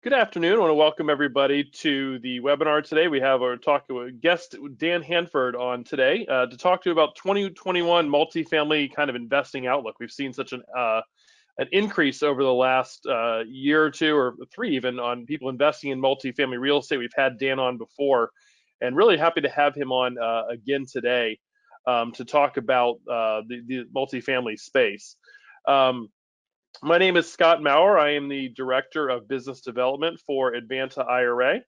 Good afternoon. I want to welcome everybody to the webinar today. We have our guest, Dan Handford, on today to talk to you about 2021 multifamily kind of investing outlook. We've seen such an increase over the last year or two, or three even, on people investing in multifamily real estate. We've had Dan on before, and really happy to have him on again today to talk about the multifamily space. My name is Scott Maurer. I am the Director of Business Development for Advanta IRA.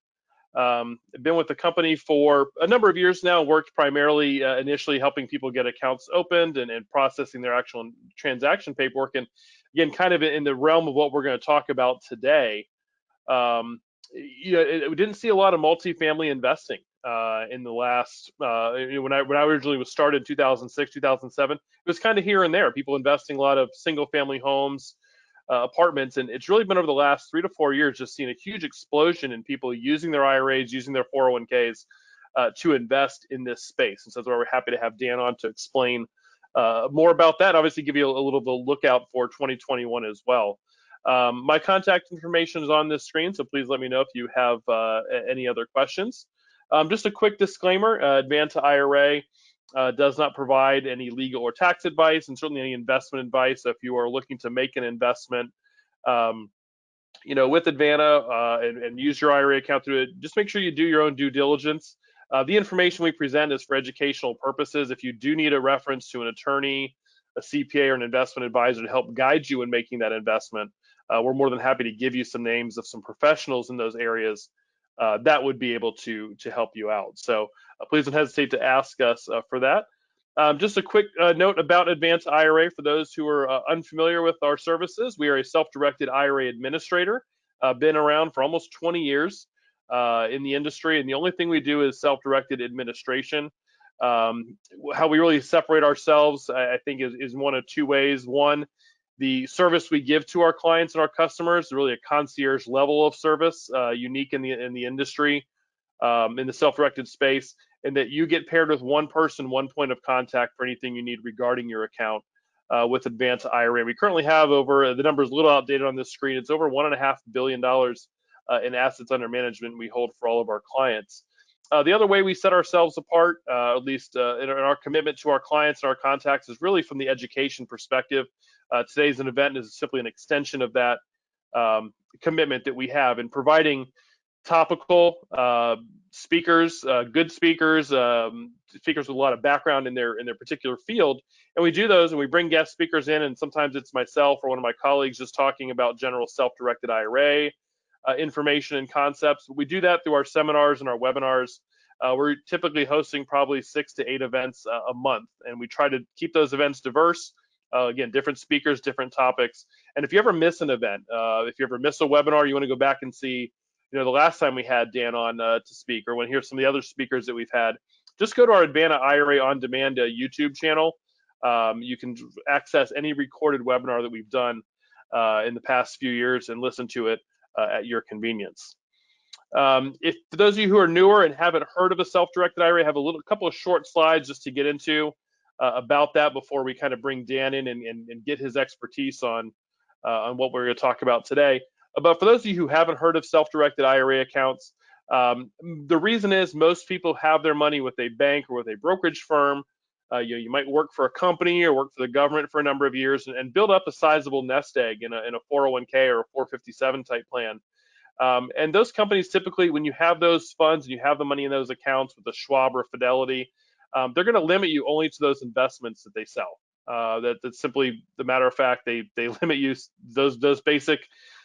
I've been with the company for a number of years now, worked primarily initially helping people get accounts opened and processing their actual transaction paperwork. And again, kind of in the realm of what we're going to talk about today, we didn't see a lot of multifamily investing in the last, when I originally was started in 2006, 2007, it was kind of here and there, people investing a lot of single family homes, apartments, and it's really been over the last 3 to 4 years just seen a huge explosion in people using their IRAs, using their 401ks to invest in this space. And so that's why we're happy to have Dan on to explain more about that. Obviously, give you a little bit of lookout for 2021 as well. My contact information is on this screen, so please let me know if you have any other questions. Just a quick disclaimer, Advanta IRA does not provide any legal or tax advice, and certainly any investment advice. If you are looking to make an investment, with Advanta and use your IRA account through it, just make sure you do your own due diligence. The information we present is for educational purposes. If you do need a reference to an attorney, a CPA, or an investment advisor to help guide you in making that investment, we're more than happy to give you some names of some professionals in those areas that would be able to help you out. So please don't hesitate to ask us for that. Just a quick note about Advanta IRA for those who are unfamiliar with our services. We are a self-directed IRA administrator, been around for almost 20 years in the industry, and the only thing we do is self-directed administration. How we really separate ourselves, I think, is one of two ways. One, the service we give to our clients and our customers is really a concierge level of service, unique in the industry, in the self-directed space, and that you get paired with one person, one point of contact for anything you need regarding your account with Advanta IRA. We currently have the number's a little outdated on this screen, it's over $1.5 billion in assets under management we hold for all of our clients. The other way we set ourselves apart, at least in our commitment to our clients and our contacts, is really from the education perspective. Today's event is simply an extension of that commitment that we have in providing topical speakers, good speakers, speakers with a lot of background in their particular field. And we do those, and we bring guest speakers in, and sometimes it's myself or one of my colleagues just talking about general self-directed IRA information and concepts. We do that through our seminars and our webinars. We're typically hosting probably 6 to 8 events a month, and we try to keep those events diverse. Again, different speakers, different topics. And if you ever miss an event, if you ever miss a webinar, you want to go back and see, the last time we had Dan on to speak, or want to hear some of the other speakers that we've had, just go to our Advanta IRA On Demand YouTube channel. You can access any recorded webinar that we've done in the past few years and listen to it at your convenience. If for those of you who are newer and haven't heard of a self-directed IRA, I have a couple of short slides just to get into about that before we kind of bring Dan in and get his expertise on what we're going to talk about today. But for those of you who haven't heard of self-directed IRA accounts, the reason is most people have their money with a bank or with a brokerage firm. You might work for a company or work for the government for a number of years and build up a sizable nest egg in a 401k or a 457 type plan. And those companies typically, when you have those funds and you have the money in those accounts with a Schwab or Fidelity, they're going to limit you only to those investments that they sell. That's simply the matter of fact. They limit you those basic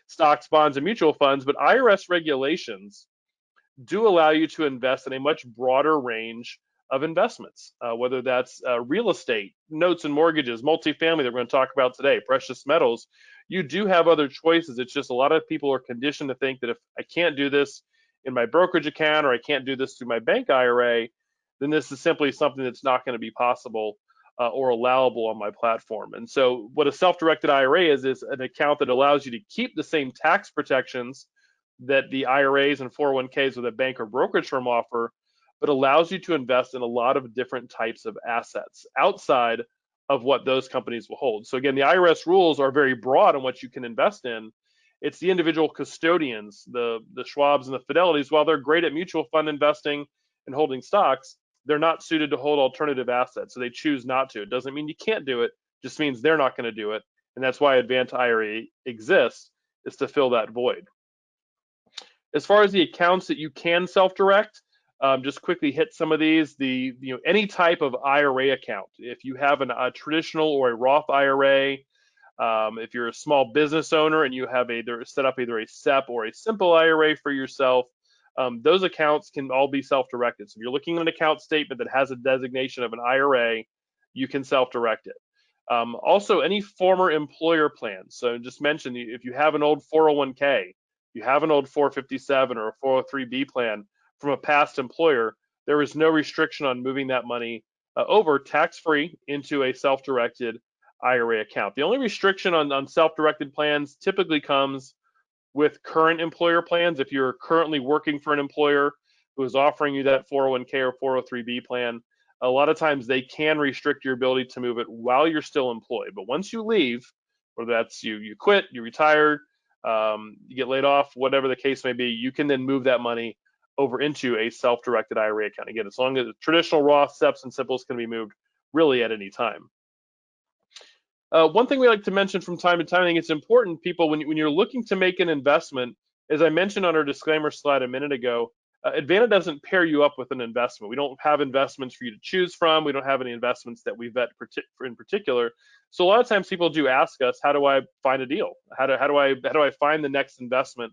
stocks, bonds, and mutual funds. But IRS regulations do allow you to invest in a much broader range of investments, whether that's real estate, notes and mortgages, multifamily that we're going to talk about today, precious metals. You do have other choices. It's just a lot of people are conditioned to think that if I can't do this in my brokerage account or I can't do this through my bank IRA, then this is simply something that's not going to be possible or allowable on my platform. And so what a self-directed IRA is an account that allows you to keep the same tax protections that the IRAs and 401ks with a bank or brokerage firm offer, but allows you to invest in a lot of different types of assets outside of what those companies will hold. So again, the IRS rules are very broad on what you can invest in. It's the individual custodians, the Schwabs and the Fidelities. While they're great at mutual fund investing and holding stocks, they're not suited to hold alternative assets, so they choose not to. It doesn't mean you can't do it, just means they're not going to do it, and that's why Advanta IRA exists, is to fill that void. As far as the accounts that you can self-direct, just quickly hit some of these. Any type of IRA account, if you have a traditional or a Roth IRA, if you're a small business owner and you have set up either a SEP or a simple IRA for yourself, those accounts can all be self-directed. So if you're looking at an account statement that has a designation of an IRA, you can self-direct it. Also, any former employer plans. So just mention if you have an old 401k, you have an old 457 or a 403b plan from a past employer, there is no restriction on moving that money over tax-free into a self-directed IRA account. The only restriction on self-directed plans typically comes with current employer plans. If you're currently working for an employer who is offering you that 401k or 403b plan, a lot of times they can restrict your ability to move it while you're still employed. But once you leave, whether that's you quit, you retire, you get laid off, whatever the case may be, you can then move that money over into a self-directed IRA account. Again, as long as the traditional Roth, SEPs, and Simples can be moved really at any time. One thing we like to mention from time to time, I think it's important, people, when you're looking to make an investment, as I mentioned on our disclaimer slide a minute ago, Advanta doesn't pair you up with an investment. We don't have investments for you to choose from. We don't have any investments that we vet in particular. So a lot of times people do ask us, how do I find a deal? How do I find the next investment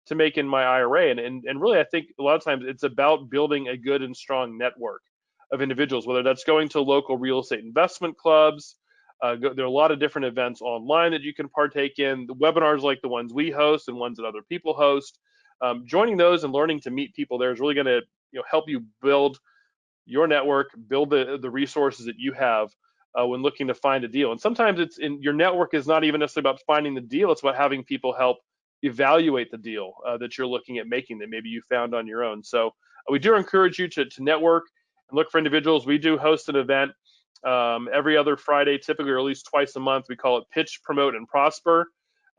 to make in my IRA? And really, I think a lot of times it's about building a good and strong network of individuals, whether that's going to local real estate investment clubs. There are a lot of different events online that you can partake in. The webinars like the ones we host and ones that other people host. Joining those and learning to meet people there is really going to help you build your network, build the resources that you have when looking to find a deal. And sometimes your network is not even necessarily about finding the deal. It's about having people help evaluate the deal that you're looking at making that maybe you found on your own. So we do encourage you to network and look for individuals. We do host an event every other Friday, typically, or at least twice a month. We call it Pitch, Promote, and Prosper.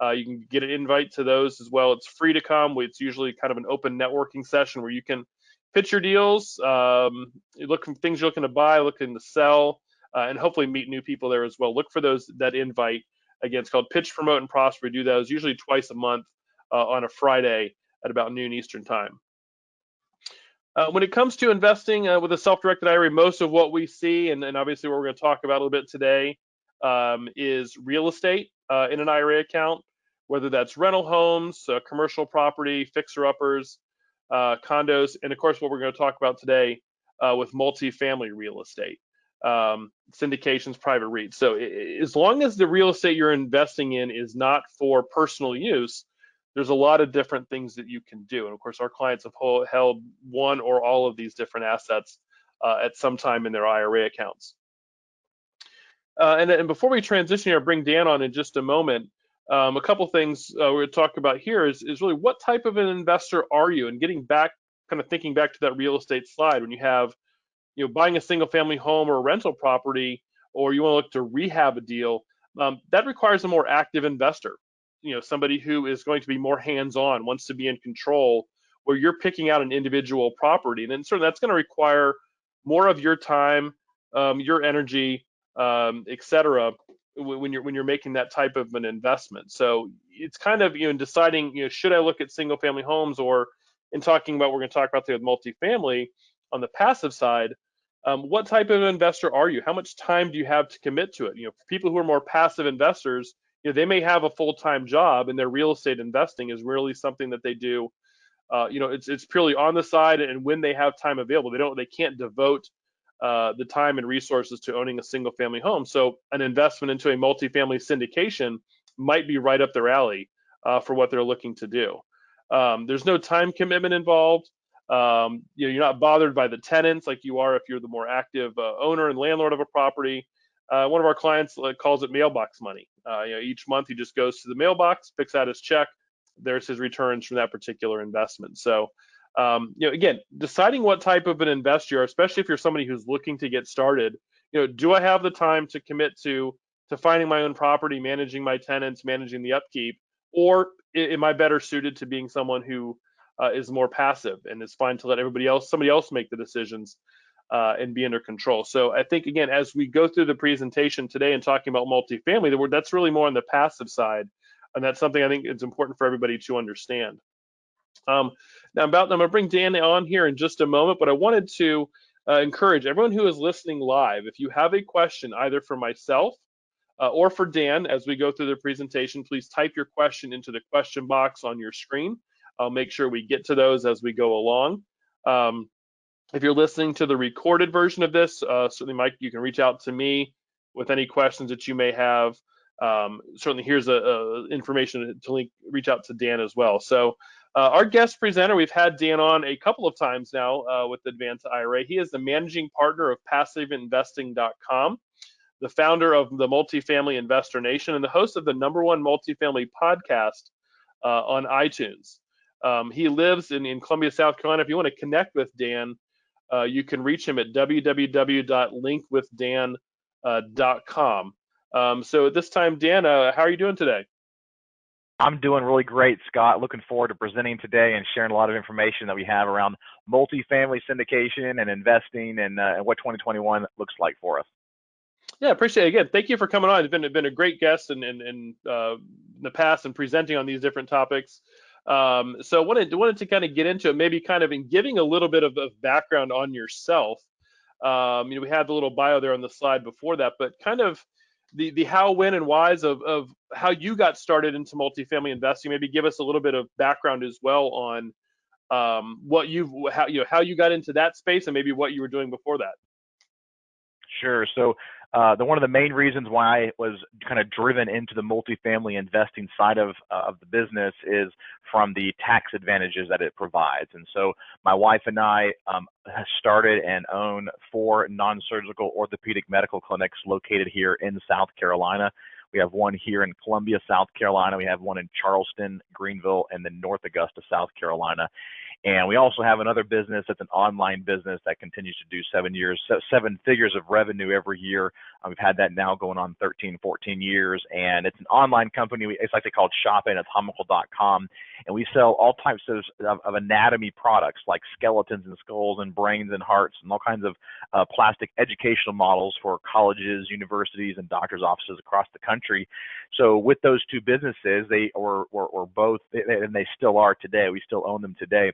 You can get an invite to those as well. It's free to come. It's usually kind of an open networking session where you can pitch your deals, you look for things you're looking to buy, looking to sell, and hopefully meet new people there as well. Look for that invite. Again, it's called Pitch, Promote, and Prosper. We do those usually twice a month on a Friday at about noon Eastern time. When it comes to investing with a self-directed IRA, most of what we see, and obviously what we're going to talk about a little bit today, is real estate in an IRA account, whether that's rental homes, commercial property, fixer-uppers, condos, and of course what we're going to talk about today with multifamily real estate, syndications, private REITs. So as long as the real estate you're investing in is not for personal use, there's a lot of different things that you can do. And of course, our clients have held one or all of these different assets at some time in their IRA accounts. And before we transition here, I'll bring Dan on in just a moment. A couple things we're going to talk about here is really what type of an investor are you? And getting back, kind of thinking back to that real estate slide, when you have, buying a single family home or a rental property, or you want to look to rehab a deal, that requires a more active investor. Somebody who is going to be more hands-on, wants to be in control, where you're picking out an individual property. And then certainly that's going to require more of your time, your energy, et cetera, when you're making that type of an investment. So it's kind of, in deciding, should I look at single family homes, or in talking about, we're going to talk about the multifamily on the passive side, what type of investor are you? How much time do you have to commit to it? For people who are more passive investors, they may have a full-time job, and their real estate investing is really something that they do. It's purely on the side, and when they have time available, they can't devote the time and resources to owning a single-family home. So an investment into a multifamily syndication might be right up their alley for what they're looking to do. There's no time commitment involved. You're not bothered by the tenants like you are if you're the more active owner and landlord of a property. One of our clients calls it mailbox money. Each month he just goes to the mailbox, picks out his check. There's his returns from that particular investment. So, again, deciding what type of an investor you are, especially if you're somebody who's looking to get started, do I have the time to commit to finding my own property, managing my tenants, managing the upkeep, or am I better suited to being someone who is more passive and is fine to let somebody else make the decisions and be under control. So I think, again, as we go through the presentation today and talking about multifamily, that's really more on the passive side. And that's something I think it's important for everybody to understand. Now, I'm going to bring Dan on here in just a moment, but I wanted to encourage everyone who is listening live, if you have a question either for myself or for Dan as we go through the presentation, please type your question into the question box on your screen. I'll make sure we get to those as we go along. If you're listening to the recorded version of this, certainly, Mike, you can reach out to me with any questions that you may have. Certainly, here's information to reach out to Dan as well. So our guest presenter, we've had Dan on a couple of times now with Advanta IRA. He is the managing partner of PassiveInvesting.com, the founder of the Multifamily Investor Nation, and the host of the #1 multifamily podcast on iTunes. He lives in Columbia, South Carolina. If you want to connect with Dan, you can reach him at www.linkwithdan.com. So at this time, Dan, how are you doing today? I'm doing really great, Scott. Looking forward to presenting today and sharing a lot of information that we have around multifamily syndication and investing and what 2021 looks like for us. Yeah, appreciate it. Again, thank you for coming on. You've been a great guest in the past and presenting on these different topics. So wanted to kind of get into it, maybe kind of in giving a little bit of background on yourself. We had the little bio there on the slide before that, but kind of the how, when, and whys of how you got started into multifamily investing. Maybe give us a little bit of background as well on how you got into that space and maybe what you were doing before that. Sure. So one of the main reasons why I was kind of driven into the multifamily investing side of the business is from the tax advantages that it provides. And so my wife and I started and own 4 non-surgical orthopedic medical clinics located here in South Carolina. We have one here in Columbia, South Carolina. We have one in Charleston, Greenville, and then North Augusta, South Carolina. And we also have another business that's an online business that continues to do 7 figures of revenue every year. We've had that now going on 13, 14 years. And it's an online company. It's actually called shopanatomical.com. And we sell all types of anatomy products like skeletons and skulls and brains and hearts and all kinds of plastic educational models for colleges, universities, and doctors' offices across the country. So with those 2 businesses, they were both, and they still are today. We still own them today.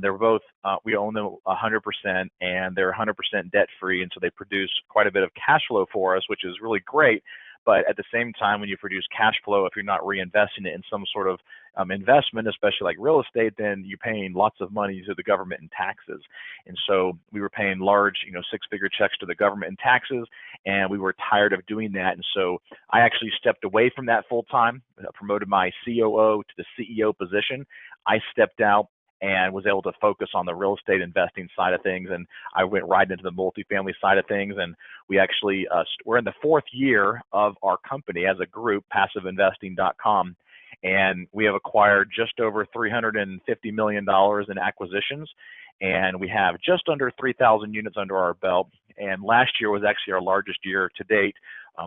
They're both, we own them 100%, and they're 100% debt free. And so they produce quite a bit of cash flow for us, which is really great. But at the same time, when you produce cash flow, if you're not reinvesting it in some sort of investment, especially like real estate, then you're paying lots of money to the government in taxes. And so we were paying large, 6-figure checks to the government in taxes, and we were tired of doing that. And so I actually stepped away from that full time, promoted my COO to the CEO position. I stepped out and was able to focus on the real estate investing side of things. And I went right into the multifamily side of things. And we actually, we're in the 4th year of our company as a group, PassiveInvesting.com. And we have acquired just over $350 million in acquisitions. And we have just under 3,000 units under our belt. And last year was actually our largest year to date.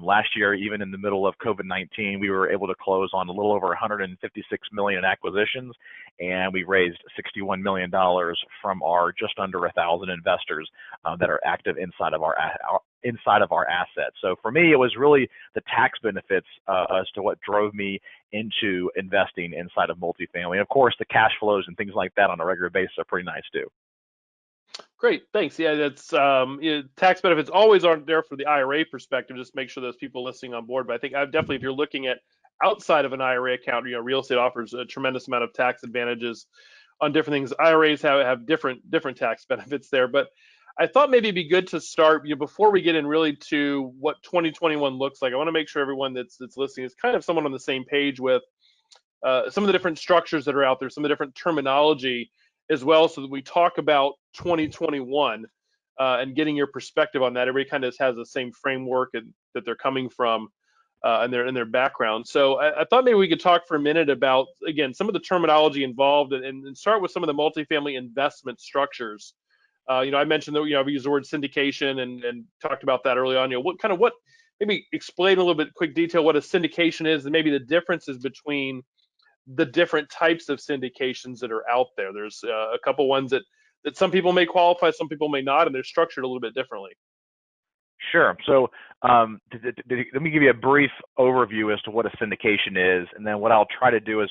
Last year, even in the middle of COVID-19, we were able to close on a little over 156 million in acquisitions, and we raised $61 million from our just under 1,000 investors that are active inside of our assets. So for me, it was really the tax benefits as to what drove me into investing inside of multifamily. And of course, the cash flows and things like that on a regular basis are pretty nice too. Great, thanks. Yeah, that's tax benefits always aren't there for the IRA perspective. Just make sure those people listening on board. But I think definitely, if you're looking at outside of an IRA account, real estate offers a tremendous amount of tax advantages on different things. IRAs have different tax benefits there. But I thought maybe it'd be good to start before we get in really to what 2021 looks like. I want to make sure everyone that's listening is kind of someone on the same page with some of the different structures that are out there, some of the different terminology as well, so that we talk about 2021 and getting your perspective on that. Everybody kind of has the same framework that they're coming from and their background. So I thought maybe we could talk for a minute about, again, some of the terminology involved and start with some of the multifamily investment structures. I mentioned that we used the word syndication and talked about that early on. Maybe explain a little bit, quick detail, what a syndication is and maybe the differences between the different types of syndications that are out there. There's a couple ones that some people may qualify, some people may not, and they're structured a little bit differently. Sure. So let me give you a brief overview as to what a syndication is, and then what I'll try to do is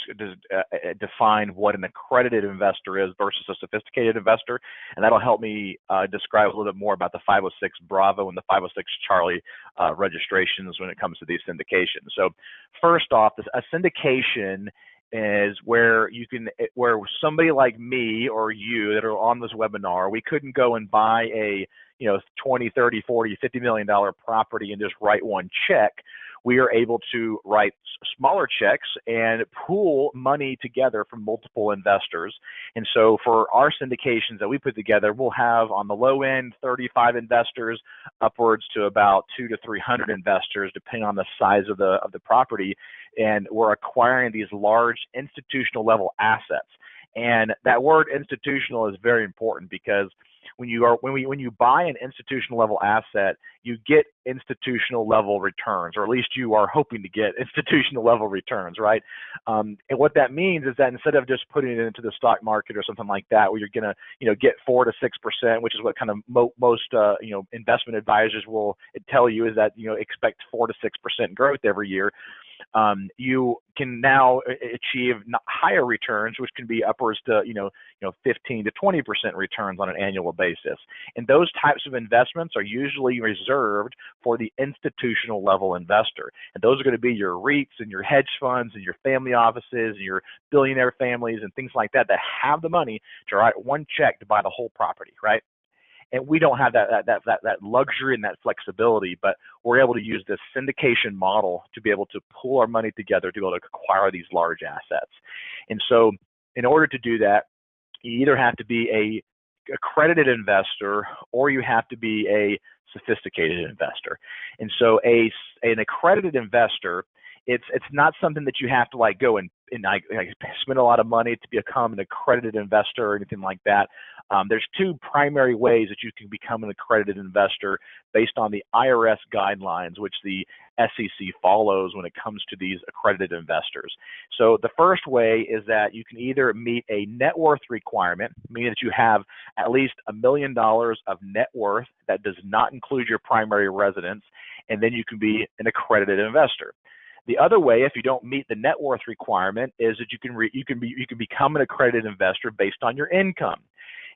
define what an accredited investor is versus a sophisticated investor, and that'll help me describe a little bit more about the 506 Bravo and the 506 Charlie registrations when it comes to these syndications. So first off, a syndication is where somebody like me or you that are on this webinar, we couldn't go and buy a 20, 30, 40, $50 million property and just write one check. We are able to write smaller checks and pool money together from multiple investors. And so for our syndications that we put together, we'll have on the low end 35 investors upwards to about 200 to 300 investors, depending on the size of the property. And we're acquiring these large institutional level assets. And that word institutional is very important, because when you buy an institutional level asset, you get institutional level returns, or at least you are hoping to get institutional level returns, right? And what that means is that instead of just putting it into the stock market or something like that, where you're gonna get 4 to 6%, which is what kind of most investment advisors will tell you, is that expect 4 to 6% growth every year. You can now achieve higher returns, which can be upwards to 15 to 20% returns on an annual basis. And those types of investments are usually reserved for the institutional level investor. And those are going to be your REITs and your hedge funds and your family offices and your billionaire families and things like that have the money to write one check to buy the whole property, right? And we don't have that luxury and that flexibility, but we're able to use this syndication model to be able to pool our money together to be able to acquire these large assets. And so in order to do that, you either have to be a accredited investor or you have to be a sophisticated investor. And so an accredited investor, it's not something that you have to go and spend a lot of money to become an accredited investor or anything like that. There's two primary ways that you can become an accredited investor based on the IRS guidelines, which the SEC follows when it comes to these accredited investors. So the first way is that you can either meet a net worth requirement, meaning that you have at least $1 million of net worth that does not include your primary residence, and then you can be an accredited investor. The other way, if you don't meet the net worth requirement, is that you can become an accredited investor based on your income.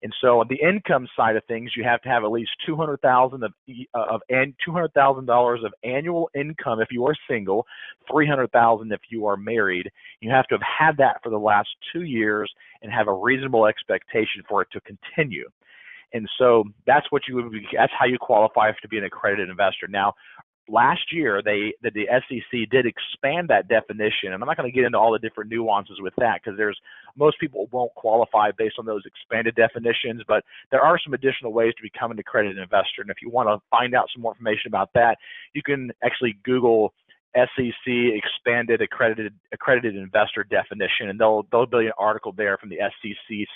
And so on the income side of things, you have to have at least $200,000 of annual income if you are single, $300,000 if you are married. You have to have had that for the last 2 years and have a reasonable expectation for it to continue. And so that's how you qualify to be an accredited investor. Now, last year, the SEC did expand that definition, and I'm not going to get into all the different nuances with that, because most people won't qualify based on those expanded definitions, but there are some additional ways to become an accredited investor. And if you want to find out some more information about that, you can actually Google SEC expanded accredited investor definition, and there'll be an article there from the SEC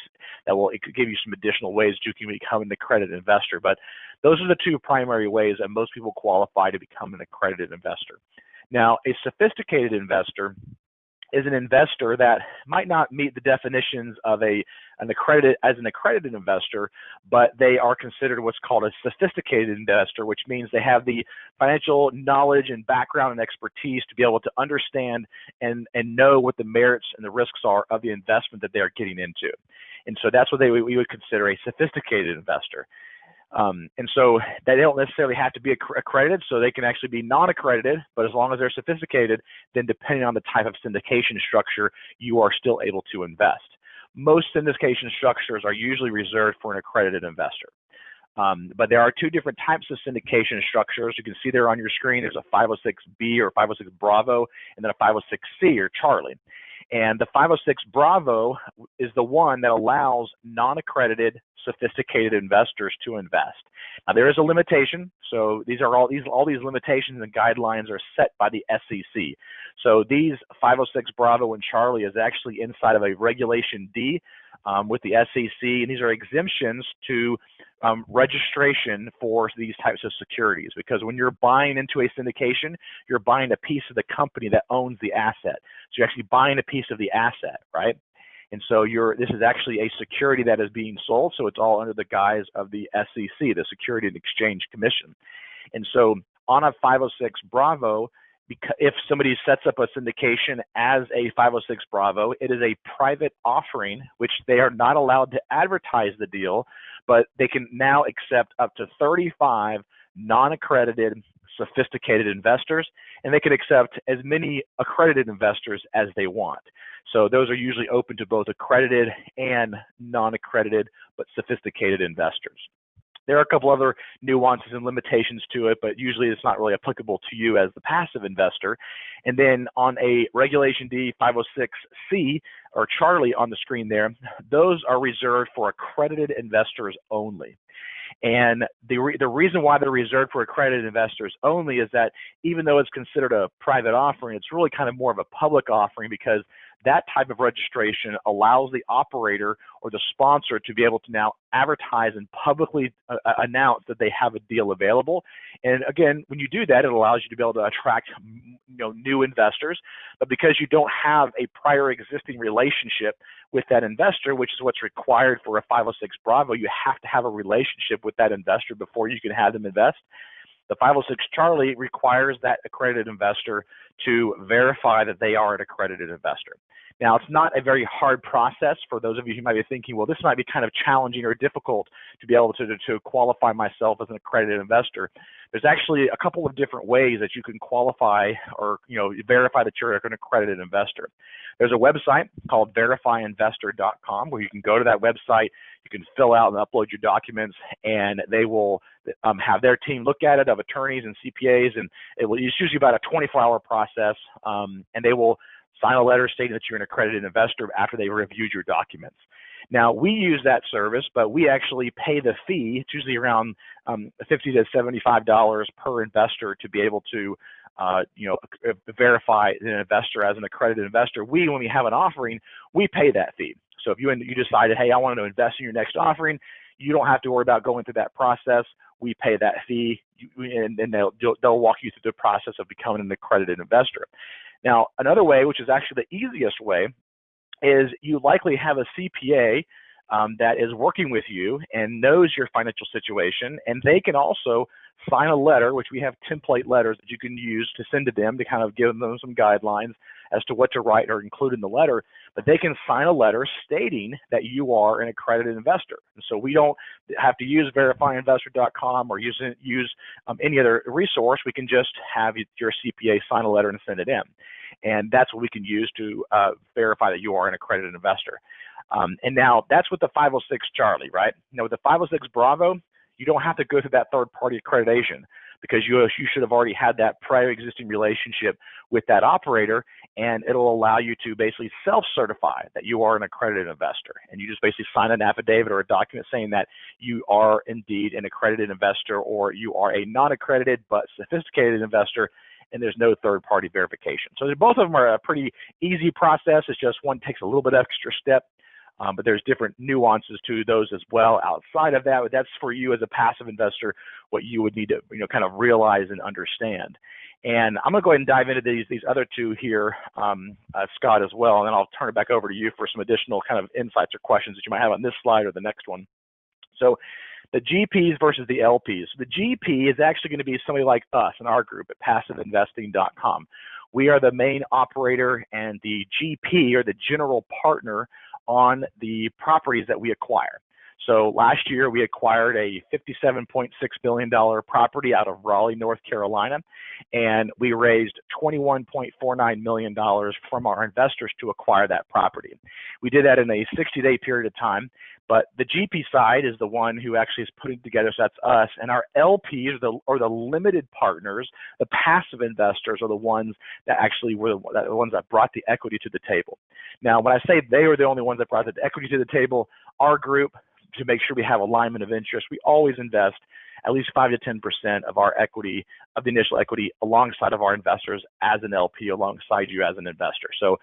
that will give you some additional ways that you can become an accredited investor. But those are the two primary ways that most people qualify to become an accredited investor. Now, a sophisticated investor is an investor that might not meet the definitions of an accredited investor, but they are considered what's called a sophisticated investor, which means they have the financial knowledge and background and expertise to be able to understand and know what the merits and the risks are of the investment that they are getting into. And so that's what we would consider a sophisticated investor. And so they don't necessarily have to be accredited, so they can actually be non-accredited, but as long as they're sophisticated, then depending on the type of syndication structure, you are still able to invest. Most syndication structures are usually reserved for an accredited investor. But there are two different types of syndication structures. You can see there on your screen, there's a 506B or 506 Bravo, and then a 506C or Charlie. And the 506 Bravo is the one that allows non-accredited sophisticated investors to invest. Now, there is a limitation. So all these limitations and guidelines are set by the SEC. So these 506 Bravo and Charlie is actually inside of a Regulation D with the SEC, and these are exemptions to registration for these types of securities, because when you're buying into a syndication, you're buying a piece of the company that owns the asset. So you're actually buying a piece of the asset, right? And so this is actually a security that is being sold, so it's all under the guise of the SEC, the Security and Exchange Commission. And so on a 506 Bravo, if somebody sets up a syndication as a 506 Bravo, it is a private offering, which they are not allowed to advertise the deal, but they can now accept up to 35 non-accredited, sophisticated investors, and they can accept as many accredited investors as they want. So those are usually open to both accredited and non-accredited, but sophisticated investors. There are a couple other nuances and limitations to it, but usually it's not really applicable to you as the passive investor. And then on a Regulation D 506C, or Charlie on the screen there, those are reserved for accredited investors only. And the reason why they're reserved for accredited investors only is that even though it's considered a private offering, it's really kind of more of a public offering, because that type of registration allows the operator or the sponsor to be able to now advertise and publicly announce that they have a deal available. And again, when you do that, it allows you to be able to attract new investors. But because you don't have a prior existing relationship with that investor, which is what's required for a 506 Bravo, you have to have a relationship with that investor before you can have them invest. The 506 Charlie requires that accredited investor to verify that they are an accredited investor. Now, it's not a very hard process for those of you who might be thinking, well, this might be kind of challenging or difficult to be able to qualify myself as an accredited investor. There's actually a couple of different ways that you can qualify or verify that you're an accredited investor. There's a website called verifyinvestor.com where you can go to that website, you can fill out and upload your documents, and they will have their team look at it, of attorneys and CPAs, and it's usually about a 24-hour process, and they will sign a letter stating that you're an accredited investor after they reviewed your documents. Now, we use that service, but we actually pay the fee. It's usually around $50 to $75 per investor to be able to verify an investor as an accredited investor. When we have an offering, we pay that fee. So if you decided, hey, I want to invest in your next offering, you don't have to worry about going through that process. We pay that fee, and they'll walk you through the process of becoming an accredited investor. Now, another way, which is actually the easiest way, is you likely have a CPA that is working with you and knows your financial situation, and they can also sign a letter, which we have template letters that you can use to send to them to kind of give them some guidelines as to what to write or include in the letter. But they can sign a letter stating that you are an accredited investor. And so we don't have to use verifyinvestor.com or use any other resource. We can just have your CPA sign a letter and send it in. And that's what we can use to verify that you are an accredited investor. And now that's with the 506 Charlie, right? Now with the 506 Bravo, you don't have to go through that third-party accreditation, because you should have already had that prior existing relationship with that operator, and it'll allow you to basically self-certify that you are an accredited investor. And you just basically sign an affidavit or a document saying that you are indeed an accredited investor, or you are a non-accredited but sophisticated investor, and there's no third-party verification. So both of them are a pretty easy process. It's just one takes a little bit extra step. But there's different nuances to those as well outside of that. But that's for you as a passive investor, what you would need to kind of realize and understand. And I'm going to go ahead and dive into these other two here, Scott, as well, and then I'll turn it back over to you for some additional kind of insights or questions that you might have on this slide or the next one. So the GPs versus the LPs. The GP is actually going to be somebody like us in our group at passiveinvesting.com. We are the main operator and the GP, or the general partner, on the properties that we acquire. So last year we acquired a $57.6 billion property out of Raleigh, North Carolina, and we raised $21.49 million from our investors to acquire that property. We did that in a 60-day period of time, but the GP side is the one who actually is putting together, so that's us, and our LPs are the limited partners. The passive investors are the ones that actually were the ones that brought the equity to the table. Now, when I say they were the only ones that brought the equity to the table, our group, to make sure we have alignment of interest, we always invest at least 5 to 10% of our equity, of the initial equity, alongside of our investors as an LP, alongside you as an investor. So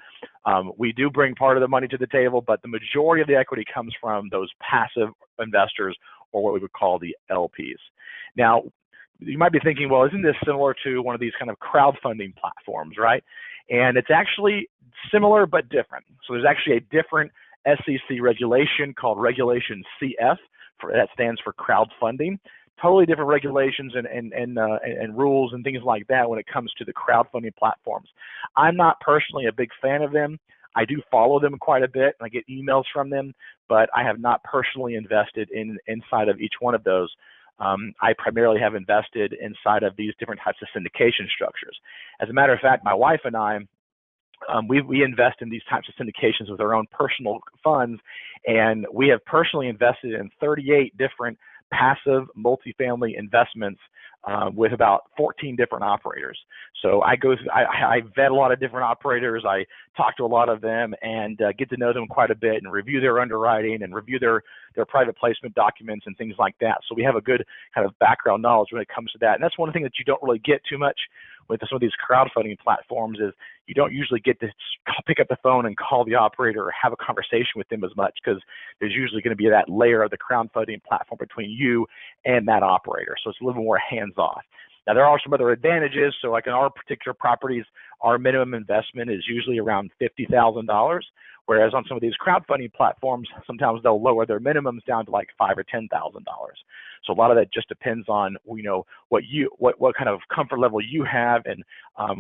we do bring part of the money to the table, but the majority of the equity comes from those passive investors, or what we would call the LPs. Now, you might be thinking, well, isn't this similar to one of these kind of crowdfunding platforms, right? And it's actually similar but different. So there's actually a different SEC regulation called Regulation CF, that stands for crowdfunding. Totally different regulations and rules and things like that when it comes to the crowdfunding platforms. I'm not personally a big fan of them. I do follow them quite a bit, and I get emails from them, but I have not personally invested inside of each one of those. I primarily have invested inside of these different types of syndication structures. As a matter of fact, my wife and I, we invest in these types of syndications with our own personal funds, and we have personally invested in 38 different passive multifamily investments with about 14 different operators. So I vet a lot of different operators. I talk to a lot of them and get to know them quite a bit, and review their underwriting and review their private placement documents and things like that. So we have a good kind of background knowledge when it comes to that. And that's one thing that you don't really get too much with some of these crowdfunding platforms, is you don't usually get to pick up the phone and call the operator or have a conversation with them as much, because there's usually going to be that layer of the crowdfunding platform between you and that operator. So it's a little more hands-off. Now, there are some other advantages. So like in our particular properties, our minimum investment is usually around $50,000, whereas on some of these crowdfunding platforms, sometimes they'll lower their minimums down to like $5,000 or $10,000. So a lot of that just depends on, what kind of comfort level you have, and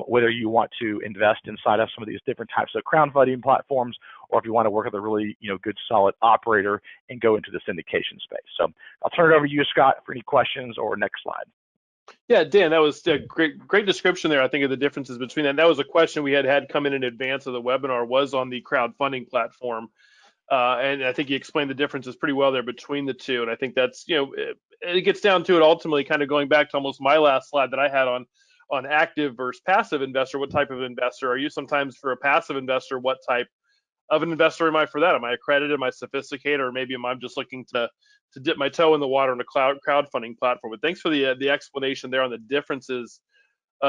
whether you want to invest inside of some of these different types of crowdfunding platforms, or if you want to work with a really, good solid operator and go into the syndication space. So I'll turn it over to you, Scott, for any questions, or next slide. Yeah, Dan, that was a great description there, I think, of the differences between that. And that was a question we had come in advance of the webinar, was on the crowdfunding platform. And I think you explained the differences pretty well there between the two. And I think that's, it gets down to it ultimately, kind of going back to almost my last slide that I had on active versus passive investor. What type of investor are you? Sometimes for a passive investor, what type of an investor am I for that? Am I accredited? Am I sophisticated? Or maybe am I just looking to dip my toe in the water on a crowdfunding platform? But thanks for the explanation there on the differences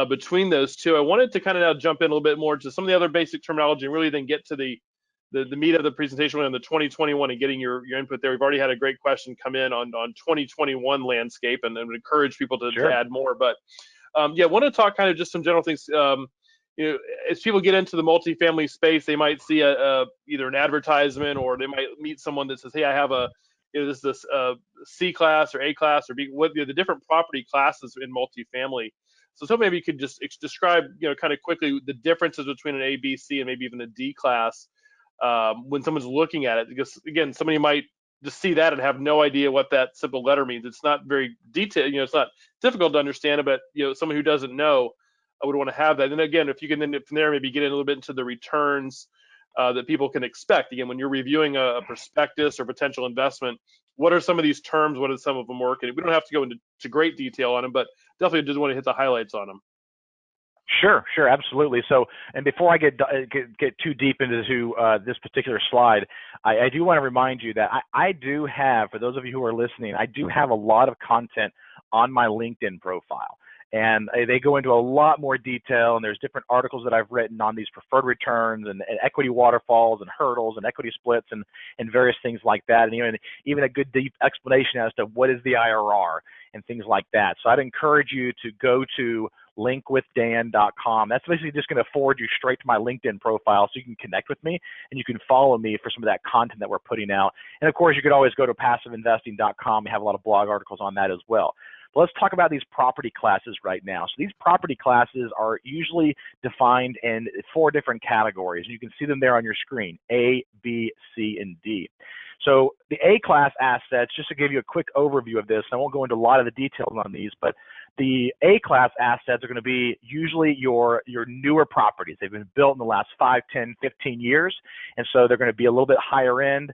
between those two. I wanted to kind of now jump in a little bit more to some of the other basic terminology, and really then get to the meat of the presentation on the 2021 and getting your input there. We've already had a great question come in on 2021 landscape, and would encourage people to add more. But I want to talk kind of just some general things. As people get into the multifamily space, they might see either an advertisement, or they might meet someone that says, "Hey, I have this C class or A class or B," the different property classes in multifamily. So maybe you could just describe, kind of quickly, the differences between an A, B, C, and maybe even a D class when someone's looking at it. Because again, somebody might just see that and have no idea what that simple letter means. It's not very detailed. It's not difficult to understand it, but someone who doesn't know, I would want to have that. And again, if you can then from there maybe get in a little bit into the returns that people can expect. Again, when you're reviewing a prospectus or potential investment, what are some of these terms? What does some of them work? And we don't have to go into great detail on them, but definitely just want to hit the highlights on them. Sure, absolutely. So, and before I get too deep into this particular slide, I do want to remind you that I do have, for those of you who are listening, I do have a lot of content on my LinkedIn profile. And they go into a lot more detail, and there's different articles that I've written on these preferred returns and equity waterfalls and hurdles and equity splits and various things like that, and even a good deep explanation as to what is the IRR and things like that. So I'd encourage you to go to linkwithdan.com. That's basically just going to forward you straight to my LinkedIn profile, so you can connect with me and you can follow me for some of that content that we're putting out. And of course, you could always go to passiveinvesting.com. We have a lot of blog articles on that as well. But let's talk about these property classes right now. So these property classes are usually defined in 4 different categories, and you can see them there on your screen: A, B, C, and D. So the A class assets, just to give you a quick overview of this, I won't go into a lot of the details on these, but the A class assets are going to be usually your newer properties. They've been built in the last 5, 10, 15 years, and so they're going to be a little bit higher end.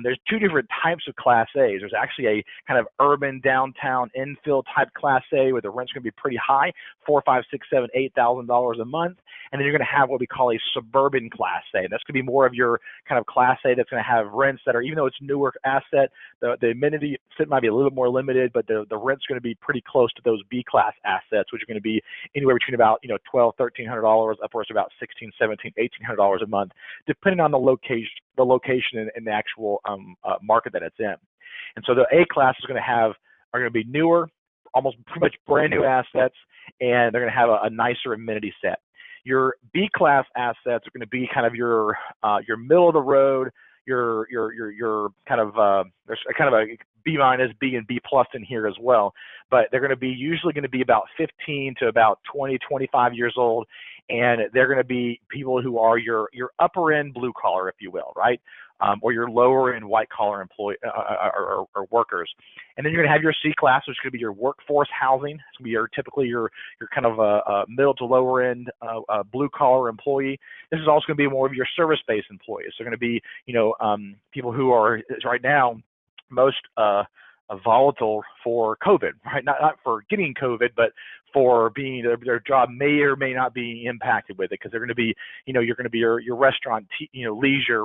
There's two different types of Class A's. There's actually a kind of urban downtown infill type Class A where the rent's going to be pretty high, $4,000, $5,000, $6,000, $7,000, $8,000 a month. And then you're going to have what we call a suburban Class A. That's going to be more of your kind of Class A that's going to have rents that are, even though it's a newer asset, the amenity fit might be a little bit more limited, but the rent's going to be pretty close to those B class assets, which are going to be anywhere between about $1,200, $1,300 upwards to about $1,600, $1,700, $1,800 a month, depending on the location and the actual market that it's in. And so the A class are going to be newer, almost pretty much brand new assets, and they're going to have a nicer amenity set. Your B class assets are going to be kind of your middle of the road, your kind of there's kind of a B minus, B and B plus in here as well, but they're going to be usually going to be about 15 to about 20, 25 years old, and they're going to be people who are your upper end blue collar, if you will, right? Or your lower end white collar employee or workers. And then you're going to have your C class, which is going to be your workforce housing. It's going to be typically your kind of middle to lower end blue collar employee. This is also going to be more of your service based employees. They're going to be people who are right now most volatile for COVID, right? Not for getting COVID, but for being their job may or may not be impacted with it, because they're going to be, you're going to be your restaurant, leisure,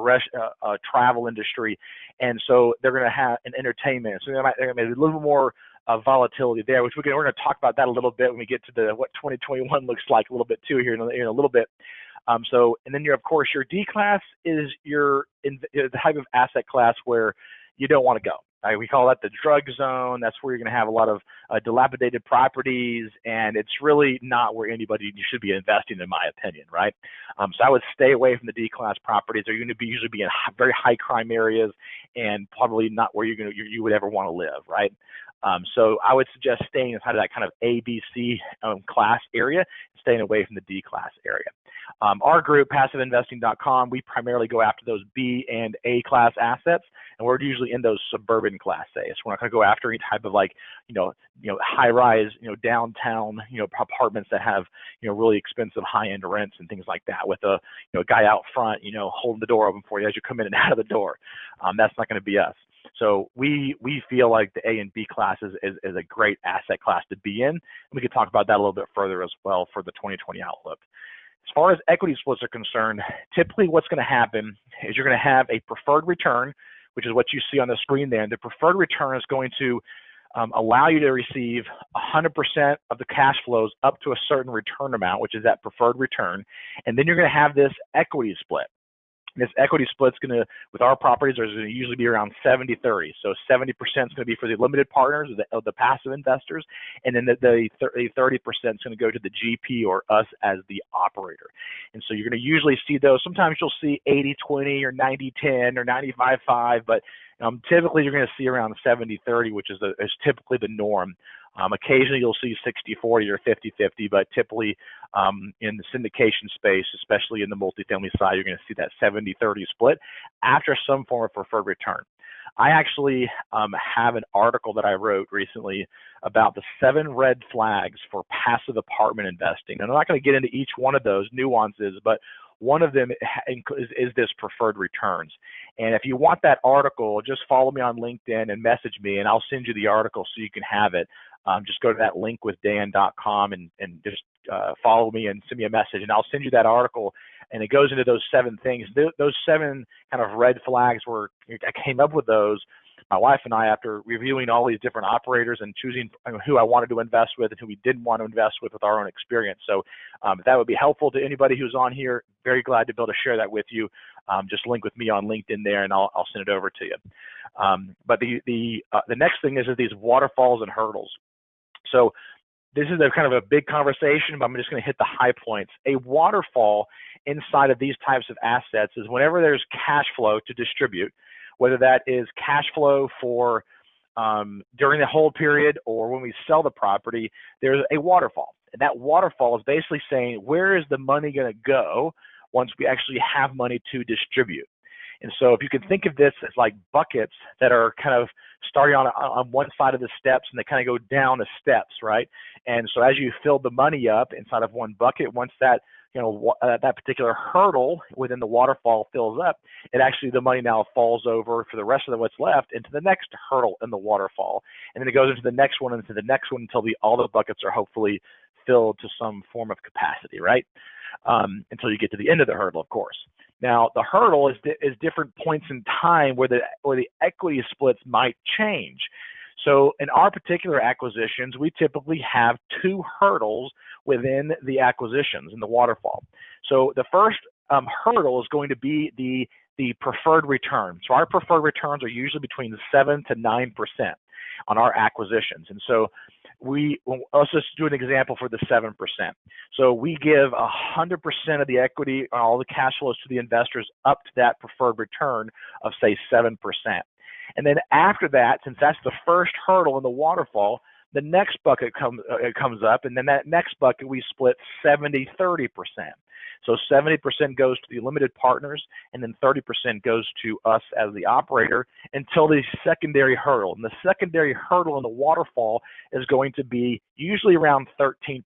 travel industry, and so they're going to have an entertainment. So they're going to be a little more volatility there, which we're going to talk about that a little bit when we get to what 2021 looks like a little bit too here in a little bit. And then of course your D class is the type of asset class where you don't want to go. We call that the drug zone. That's where you're going to have a lot of dilapidated properties, and it's really not where you should be investing, in my opinion, right? So I would stay away from the D-class properties. They're going to usually be in very high crime areas, and probably not where you would ever want to live, right? So I would suggest staying inside of that kind of A, B, C class area, and staying away from the D class area. Our group, PassiveInvesting.com, we primarily go after those B and A class assets, and we're usually in those suburban Class A. So we're not going to go after any type of high-rise, downtown, apartments that have, really expensive high-end rents and things like that, with a guy out front, holding the door open for you as you come in and out of the door. That's not going to be us. So we feel like the A and B classes is a great asset class to be in. And we can talk about that a little bit further as well for the 2020 outlook. As far as equity splits are concerned, typically what's going to happen is you're going to have a preferred return, which is what you see on the screen there. And the preferred return is going to allow you to receive 100% of the cash flows up to a certain return amount, which is that preferred return. And then you're going to have this equity split. This equity split is going to, with our properties, there's going to usually be around 70-30. So 70% is going to be for the limited partners, the passive investors, and then the 30% is going to go to the GP or us as the operator. And so you're going to usually see those. Sometimes you'll see 80-20 or 90-10 or 95-5, but typically you're going to see around 70-30, which is typically the norm. Occasionally you'll see 60-40 or 50-50, but typically in the syndication space, especially in the multifamily side, you're going to see that 70-30 split after some form of preferred return. I actually have an article that I wrote recently about the 7 red flags for passive apartment investing. And I'm not going to get into each one of those nuances, but one of them is this preferred returns. And if you want that article, just follow me on LinkedIn and message me, and I'll send you the article so you can have it. Just go to that linkwithdan.com and just follow me and send me a message, and I'll send you that article. And it goes into those 7 things. Those 7 kind of red flags I came up with those, my wife and I, after reviewing all these different operators and choosing who I wanted to invest with and who we didn't want to invest with our own experience. So if that would be helpful to anybody who's on here, very glad to be able to share that with you. Just link with me on LinkedIn there, and I'll send it over to you. But the next thing is these waterfalls and hurdles. So this is a kind of a big conversation, but I'm just going to hit the high points. A waterfall inside of these types of assets is whenever there's cash flow to distribute, whether that is cash flow for during the hold period or when we sell the property, there's a waterfall. And that waterfall is basically saying, where is the money going to go once we actually have money to distribute? And so if you can think of this as like buckets that are kind of starting on one side of the steps, and they kind of go down the steps, right? And so as you fill the money up inside of one bucket, once that that particular hurdle within the waterfall fills up, the money now falls over for the rest of what's left into the next hurdle in the waterfall, and then it goes into the next one, into the next one, until all the buckets are hopefully filled to some form of capacity, right? Until you get to the end of the hurdle, of course. Now, the hurdle is different points in time where the equity splits might change. So in our particular acquisitions, we typically have 2 hurdles within the acquisitions in the waterfall. So the first hurdle is going to be the preferred return. So our preferred returns are usually between 7 to 9% on our acquisitions. And so let's just do an example for the 7%. So we give 100% of the equity, all the cash flows to the investors up to that preferred return of, say, 7%. And then after that, since that's the first hurdle in the waterfall, the next bucket comes up, and then that next bucket we split 70-30%. So 70% goes to the limited partners, and then 30% goes to us as the operator until the secondary hurdle. And the secondary hurdle in the waterfall is going to be usually around 13%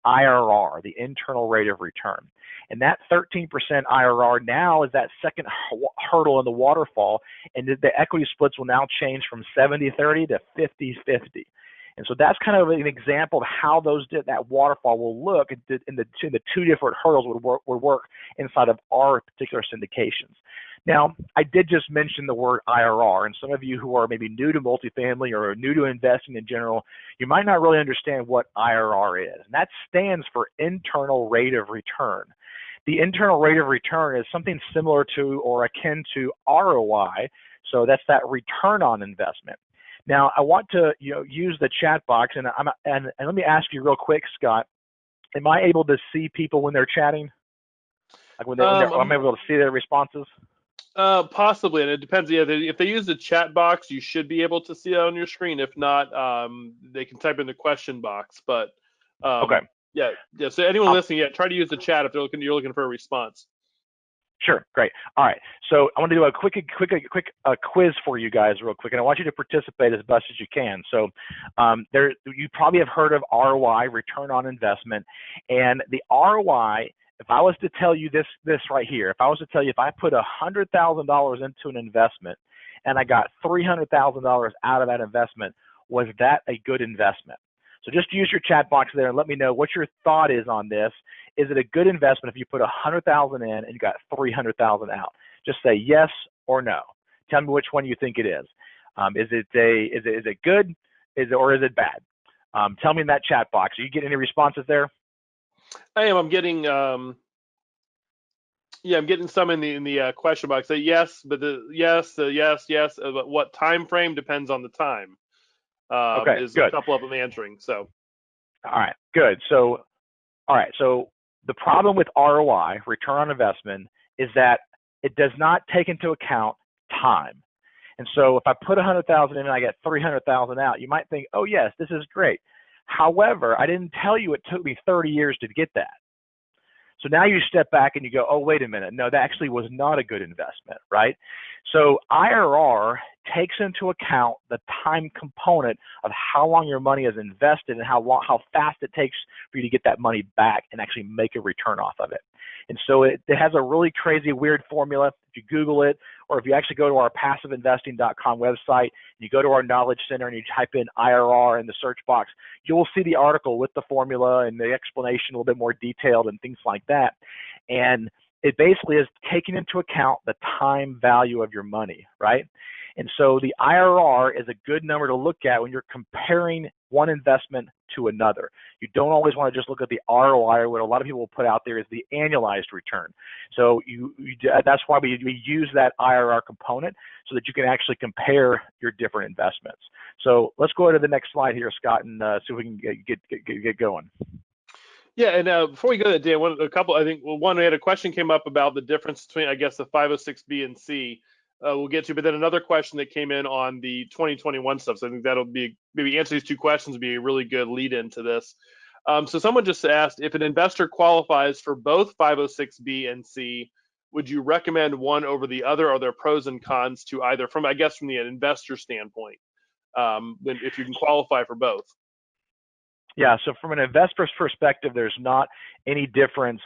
IRR, the internal rate of return. And that 13% IRR now is that second hurdle in the waterfall, and the equity splits will now change from 70-30 to 50-50. And so that's kind of an example of how that waterfall will look in the 2 different hurdles would work inside of our particular syndications. Now, I did just mention the word IRR, and some of you who are maybe new to multifamily or new to investing in general, you might not really understand what IRR is. And that stands for internal rate of return. The internal rate of return is something similar to or akin to ROI, so that's that return on investment. Now, I want to use the chat box, and let me ask you real quick, Scott, am I able to see people when they're chatting? Like am I able to see their responses? Possibly, and it depends. Yeah, if they use the chat box, you should be able to see it on your screen. If not, they can type in the question box. But okay. Yeah. So anyone listening, try to use the chat if you're looking for a response. Sure, great. All right, so I want to do a quick quiz for you guys real quick, and I want you to participate as best as you can. So you probably have heard of ROI, return on investment, and the ROI, if I was to tell you this right here, if I was to tell you if I put $100,000 into an investment and I got $300,000 out of that investment, was that a good investment? So just use your chat box there and let me know what your thought is on this. Is it a good investment if you put $100,000 in and you got $300,000 out? Just say yes or no. Tell me which one you think it is. Is it good? Or is it bad? Tell me in that chat box. Are you getting any responses there? I am. I'm getting I'm getting some in the question box. Say yes, but yes. But what time frame depends on the time. Okay, is good. A couple of them answering. So, all right, good. So the problem with ROI, return on investment, is that it does not take into account time. And so if I put $100,000 in and I get $300,000 out, you might think, oh yes, this is great. However, I didn't tell you it took me 30 years to get that. So now you step back and you go, oh, wait a minute. No, that actually was not a good investment, right? So IRR takes into account the time component of how long your money is invested and how fast it takes for you to get that money back and actually make a return off of it. And so it has a really crazy, weird formula. If you Google it, or if you actually go to our passiveinvesting.com website, you go to our knowledge center and you type in IRR in the search box, you will see the article with the formula and the explanation a little bit more detailed and things like that. And it basically is taking into account the time value of your money, right? And so the IRR is a good number to look at when you're comparing one investment to another. You don't always want to just look at the ROI. What a lot of people will put out there is the annualized return. So that's why we use that IRR component so that you can actually compare your different investments. So let's go to the next slide here, Scott, and see if we can get going. Yeah, and before we go to that, Dan, one, we had a question came up about the difference between, I guess, the 506B and C. We'll get to, but then another question that came in on the 2021 stuff. So I think that'll be, maybe answer these two questions would be a really good lead into this. So someone just asked, if an investor qualifies for both 506B and C, would you recommend one over the other? Are there pros and cons to either from the investor standpoint, if you can qualify for both? Yeah, so from an investor's perspective, there's not any difference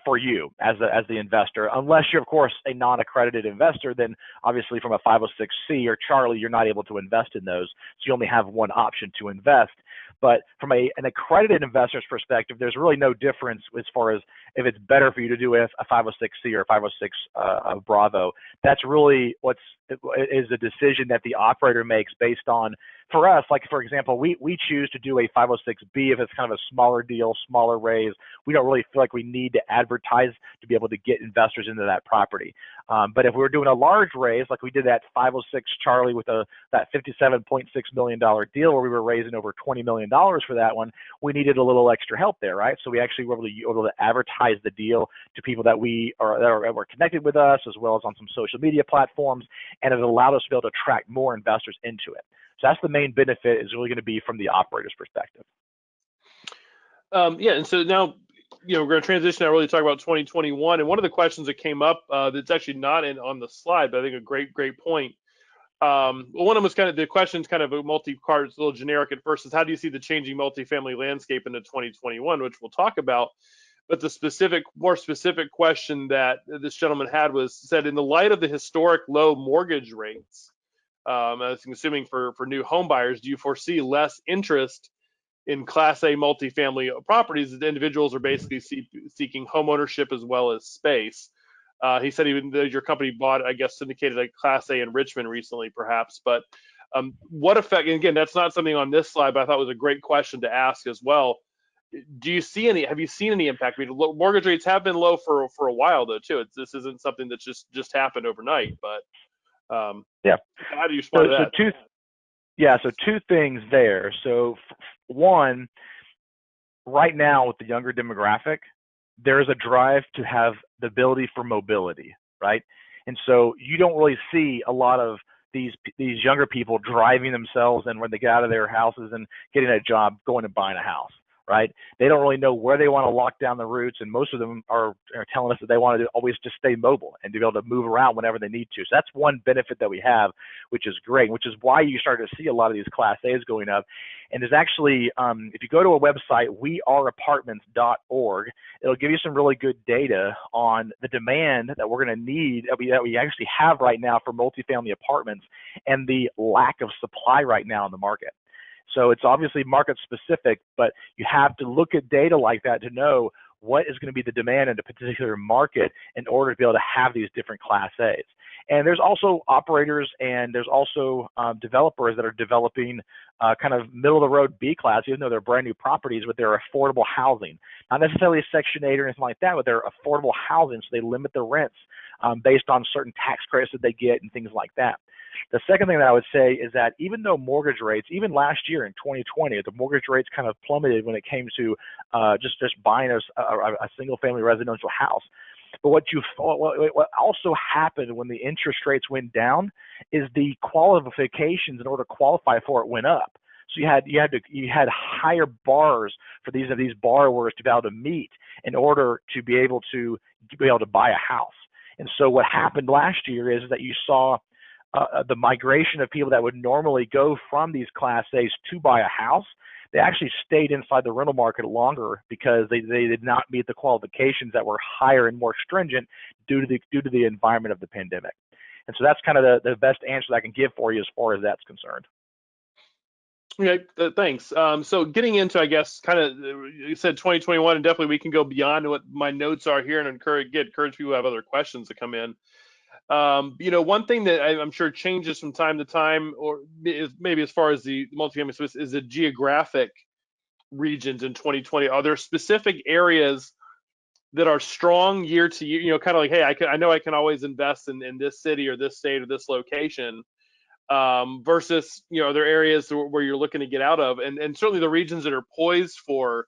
for you as the investor, unless you're, of course, a non-accredited investor. Then obviously from a 506c or Charlie, you're not able to invest in those. So you only have one option to invest. But from an accredited investor's perspective, there's really no difference as far as if it's better for you to do a 506c or a 506 Bravo. That's really is a decision that the operator makes based on. For us, like for example, we choose to do a 506b if it's kind of a smaller deal, smaller raise. We don't really feel like we need to advertise to be able to get investors into that property. But if we were doing a large raise, like we did that 506 Charlie with that $57.6 million deal where we were raising over $20 million for that one, we needed a little extra help there, right? So we actually were able to advertise the deal to people that were connected with us, as well as on some social media platforms, and it allowed us to be able to attract more investors into it. So that's the main benefit, is really going to be from the operator's perspective. Yeah, and so now, we're going to transition now, really talk about 2021. And one of the questions that came up that's actually not on the slide, but I think a great point. Well, one of them was the question's kind of a multi-part, it's a little generic at first, is how do you see the changing multifamily landscape into 2021, which we'll talk about. But the more specific question that this gentleman had said, in the light of the historic low mortgage rates, I was assuming for new home buyers, do you foresee less interest in Class A multifamily properties as individuals are basically seeking home ownership as well as space? He said even though your company bought, I guess, syndicated a Class A in Richmond recently, perhaps. But what effect? And again, that's not something on this slide, but I thought it was a great question to ask as well. Do you see any? Have you seen any impact? I mean, mortgage rates have been low for a while though too. This isn't something that just happened overnight, but. Yeah. How do you respond to that? So two things there. So one, right now with the younger demographic, there is a drive to have the ability for mobility, right? And so you don't really see a lot of these younger people driving themselves, and when they get out of their houses and getting a job, going and buying a house, right? They don't really know where they want to lock down the roots, and most of them are telling us that they want to always just stay mobile and to be able to move around whenever they need to. So that's one benefit that we have, which is great, which is why you start to see a lot of these Class A's going up. And there's actually, if you go to a website, weareapartments.org, it'll give you some really good data on the demand that we're going to need, that we actually have right now for multifamily apartments, and the lack of supply right now in the market. So it's obviously market specific, but you have to look at data like that to know what is going to be the demand in a particular market in order to be able to have these different Class A's. And there's also operators, and there's also developers that are developing kind of middle of the road B class, even though they're brand new properties, but they're affordable housing. Not necessarily a Section 8 or anything like that, but they're affordable housing, so they limit the rents based on certain tax credits that they get and things like that. The second thing that I would say is that even though mortgage rates, even last year in 2020, the mortgage rates kind of plummeted when it came to just buying a single family residential house. But what also happened when the interest rates went down is the qualifications in order to qualify for it went up. So you had higher bars for these borrowers to be able to meet in order to be able to buy a house. And so what happened last year is that you saw the migration of people that would normally go from these Class A's to buy a house. They actually stayed inside the rental market longer because they did not meet the qualifications that were higher and more stringent due to the environment of the pandemic. And so that's kind of the best answer that I can give for you as far as that's concerned. Okay, thanks. So getting into, I guess, kind of, you said 2021, and definitely we can go beyond what my notes are here and encourage people who have other questions to come in. One thing that I'm sure changes from time to time, or maybe as far as the multifamily space, is the geographic regions in 2020. Are there specific areas that are strong year to year? Kind of like, hey, I know I can always invest in this city or this state or this location, versus are there areas where you're looking to get out of, and certainly the regions that are poised for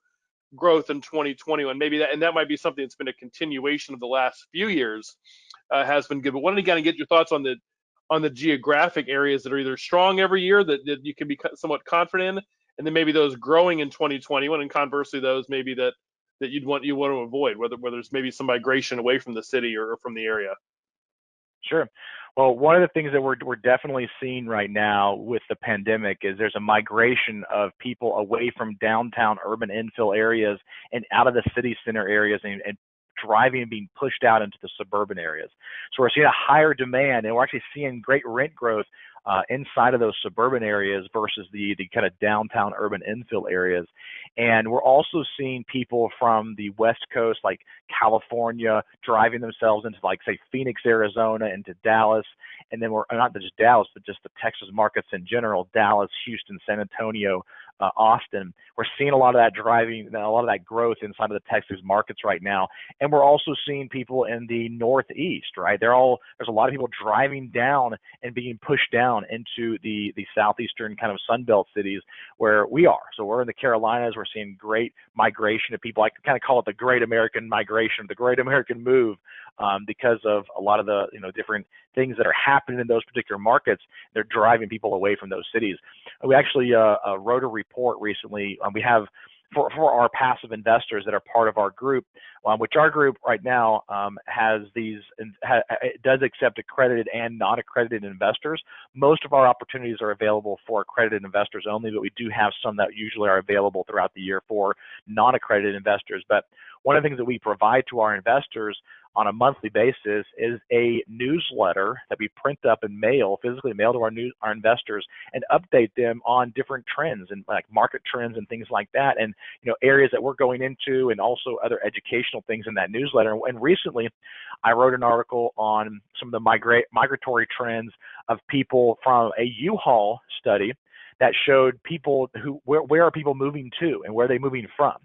growth in 2021. Maybe that might be something that's been a continuation of the last few years. Has been good. But wanted to kind of get your thoughts on the geographic areas that are either strong every year that you can be somewhat confident in, and then maybe those growing in 2021, and conversely those maybe that you want to avoid, whether there's maybe some migration away from the city or from the area. Sure. Well, one of the things that we're definitely seeing right now with the pandemic is there's a migration of people away from downtown urban infill areas and out of the city center areas and driving and being pushed out into the suburban areas. So we're seeing a higher demand, and we're actually seeing great rent growth inside of those suburban areas versus the kind of downtown urban infill areas. And we're also seeing people from the West Coast, like California, driving themselves into, like, say, Phoenix, Arizona, into Dallas. And then we're not just Dallas, but just the Texas markets in general: Dallas, Houston, San Antonio, Austin. We're seeing a lot of that driving, a lot of that growth inside of the Texas markets right now. And we're also seeing people in the Northeast, right? There's a lot of people driving down and being pushed down into the southeastern kind of Sunbelt cities where we are. So we're in the Carolinas. We're seeing great migration of people. I kind of call it the Great American Migration, the Great American Move, because of a lot of the different things that are happening in those particular markets. They're driving people away from those cities. We actually wrote a report recently. We have for our passive investors that are part of our group, which our group right now has it does accept accredited and non-accredited investors. Most of our opportunities are available for accredited investors only, but we do have some that usually are available throughout the year for non-accredited investors. But one of the things that we provide to our investors on a monthly basis is a newsletter that we print up and physically mail to our investors, and update them on different trends and like market trends and things like that, and areas that we're going into, and also other educational things in that newsletter. And recently, I wrote an article on some of the migratory trends of people from a U-Haul study that showed people where are people moving to and where are they moving from.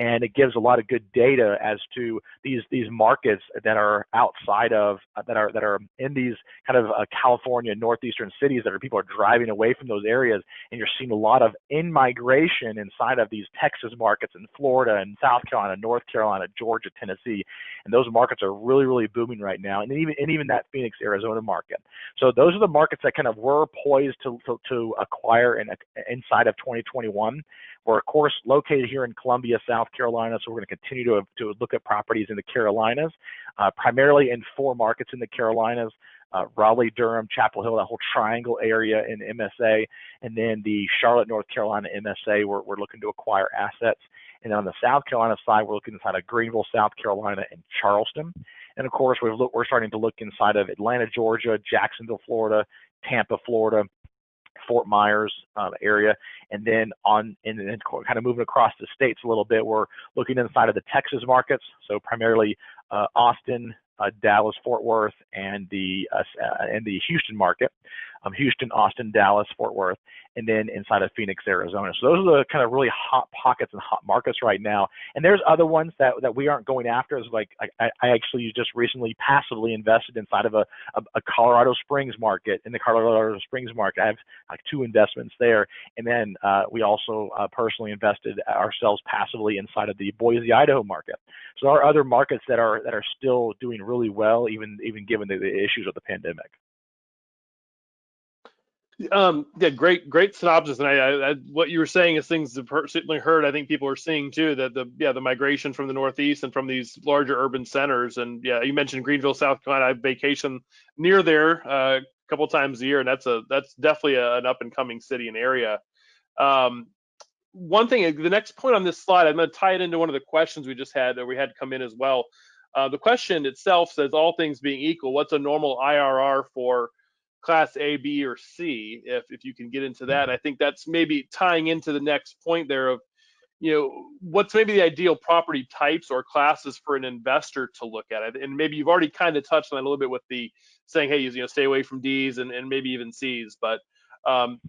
And it gives a lot of good data as to these markets that are outside of that are in these kind of California northeastern cities that people are driving away from those areas, and you're seeing a lot of in-migration inside of these Texas markets in Florida and South Carolina, North Carolina, Georgia, Tennessee, and those markets are really, really booming right now, and even that Phoenix, Arizona market. So those are the markets that kind of were poised to acquire inside of 2021. We're, of course, located here in Columbia, South Carolina, so we're going to continue to look at properties in the Carolinas, primarily in 4 markets in the Carolinas: Raleigh, Durham, Chapel Hill, that whole triangle area in MSA, and then the Charlotte, North Carolina MSA, we're looking to acquire assets. And on the South Carolina side, we're looking inside of Greenville, South Carolina, and Charleston. And of course, we're starting to look inside of Atlanta, Georgia, Jacksonville, Florida, Tampa, Florida, Fort Myers area, and then kind of moving across the states a little bit, we're looking inside of the Texas markets, so primarily Austin, Dallas, Fort Worth, and the Houston market, Houston, Austin, Dallas, Fort Worth, and then inside of Phoenix, Arizona. So those are the kind of really hot pockets and hot markets right now. And there's other ones that we aren't going after. It's like I actually just recently passively invested inside of a Colorado Springs market. In the Colorado Springs market, I have like 2 investments there, and then we also personally invested ourselves passively inside of the Boise, Idaho market. So there are other markets that are still doing really well, even given the issues of the pandemic. Yeah, great synopsis. And I what you were saying is things I've certainly heard. I think people are seeing too, that the migration from the Northeast and from these larger urban centers. And yeah, you mentioned Greenville, South Carolina. I vacation near there a couple times a year, and that's definitely an up and coming city and area. One thing, the next point on this slide, I'm going to tie it into one of the questions we just had, that we had come in as well. The question itself says, all things being equal, what's a normal IRR for Class A, B, or C? If you can get into that, I think that's maybe tying into the next point there of, what's maybe the ideal property types or classes for an investor to look at it. And maybe you've already kind of touched on it a little bit with the saying, hey, stay away from D's and maybe even C's. But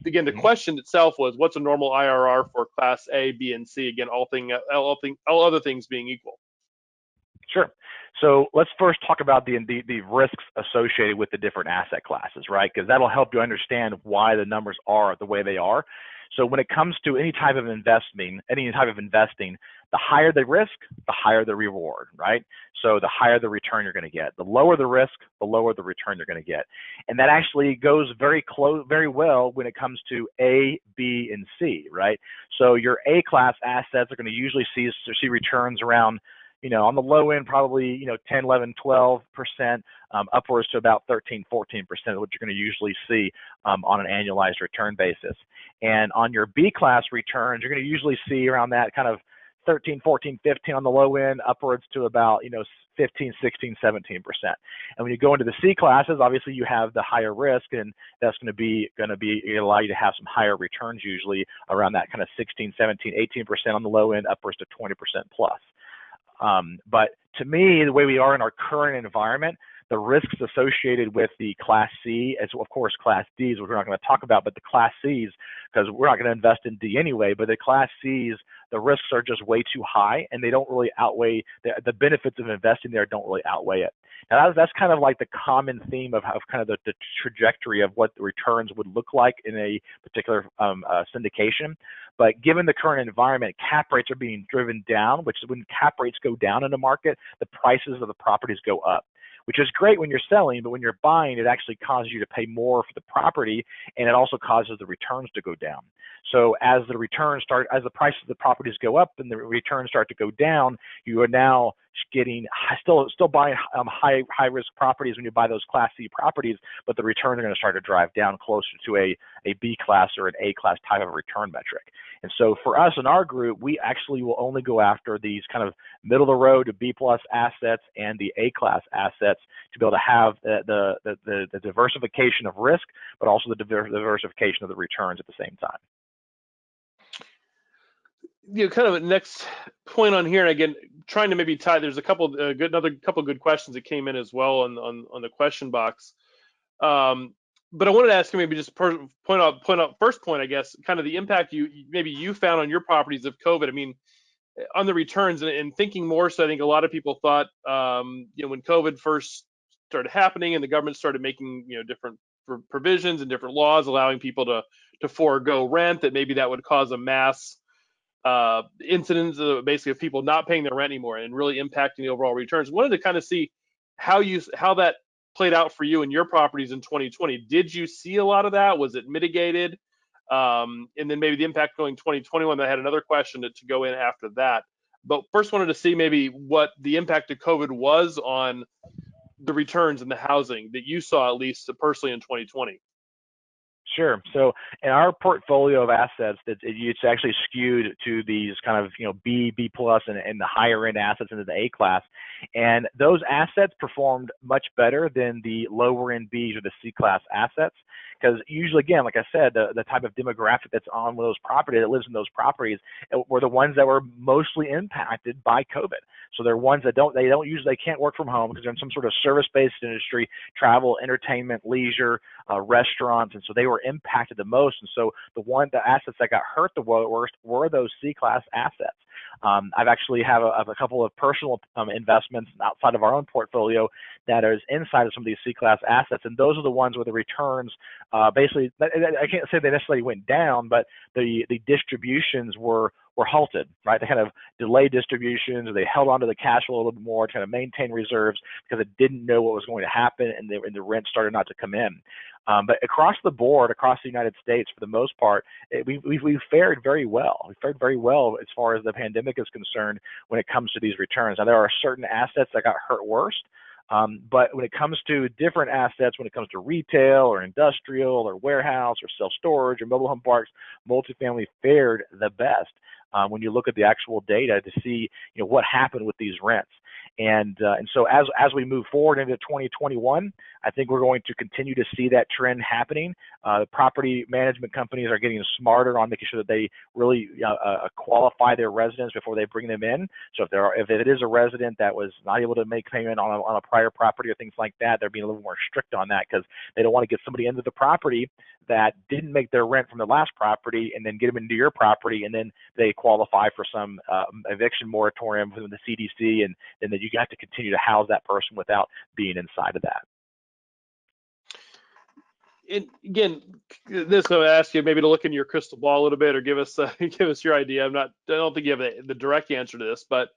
again, the question itself was, what's a normal IRR for Class A, B, and C? Again, all other things being equal. Sure. So let's first talk about the risks associated with the different asset classes, right? Because that'll help you understand why the numbers are the way they are. So when it comes to any type of investing, the higher the risk, the higher the reward, right? So the higher the return you're going to get. The lower the risk, the lower the return you're going to get. And that actually goes very well when it comes to A, B, and C, right? So your A class assets are going to usually see returns around on the low end, probably 10, 11, 12%, upwards to about 13, 14%, what you're going to usually see on an annualized return basis. And on your B class returns, you're going to usually see around that kind of 13, 14, 15 on the low end, upwards to about 15, 16, 17%. And when you go into the C classes, obviously you have the higher risk, and that's going to allow you to have some higher returns, usually around that kind of 16, 17, 18% on the low end, upwards to 20% plus. But to me, the way we are in our current environment, the risks associated with the Class C, as of course Class Ds, which we're not going to talk about, but the Class Cs, because we're not going to invest in D anyway, but the Class Cs, the risks are just way too high, and they don't really outweigh, the benefits of investing there don't really outweigh it. Now that's kind of like the common theme of kind of the trajectory of what the returns would look like in a particular syndication. But given the current environment, cap rates are being driven down, which is when cap rates go down in the market, the prices of the properties go up, which is great when you're selling, but when you're buying, it actually causes you to pay more for the property, and it also causes the returns to go down. So as the prices of the properties go up and the returns start to go down, you are now getting still buying high risk properties when you buy those Class C properties, but the returns are going to start to drive down closer to a B class or an A class type of return metric. And so for us in our group, we actually will only go after these kind of middle of the road to B plus assets and the A class assets to be able to have the diversification of risk, but also the diversification of the returns at the same time. Kind of a next point on here, and again, trying to maybe tie. There's another couple good questions that came in as well on the question box. But I wanted to ask you maybe just point out first point, I guess, kind of the impact you found on your properties of COVID. I mean, on the returns, and thinking more so, I think a lot of people thought, when COVID first started happening and the government started making different provisions and different laws allowing people to forego rent, that maybe that would cause a mass incidents basically of people not paying their rent anymore and really impacting the overall returns. Wanted to kind of see how that played out for you and your properties in 2020. Did you see a lot of that? Was it mitigated? And then maybe the impact going 2021. I had another question to go in after that. But first wanted to see maybe what the impact of COVID was on the returns in the housing that you saw, at least personally in 2020. Sure. So in our portfolio of assets, it's actually skewed to these kind of B plus, and the higher end assets into the A class, and those assets performed much better than the lower end Bs or the C class assets, because usually, again, like I said, the type of demographic that's on those properties, that lives in those properties, were the ones that were mostly impacted by COVID. So they're ones that they can't work from home because they're in some sort of service-based industry, travel, entertainment, leisure, restaurants, and so they were impacted the most. And so the assets that got hurt the worst were those C-class assets. I've actually have a couple of personal investments outside of our own portfolio that is inside of some of these C-class assets, and those are the ones where the returns basically, I can't say they necessarily went down, but the distributions were halted, right? They kind of delayed distributions, or they held onto the cash flow a little bit more to kind of maintain reserves because it didn't know what was going to happen, and the rent started not to come in. But across the board, across the United States, for the most part, we fared very well. We fared very well as far as the pandemic is concerned when it comes to these returns. Now, there are certain assets that got hurt worst, but when it comes to different assets, when it comes to retail or industrial or warehouse or self-storage or mobile home parks, multifamily fared the best when you look at the actual data to see what happened with these rents. And so as we move forward into 2021, I think we're going to continue to see that trend happening. The property management companies are getting smarter on making sure that they really qualify their residents before they bring them in. So if it is a resident that was not able to make payment on a prior property or things like that, they're being a little more strict on that because they don't want to get somebody into the property that didn't make their rent from the last property and then get them into your property, and then they qualify for some eviction moratorium from the CDC, and then you have to continue to house that person without being inside of that. And again, this I'm going to ask you maybe to look in your crystal ball a little bit, or give us your idea. I don't think you have the direct answer to this, but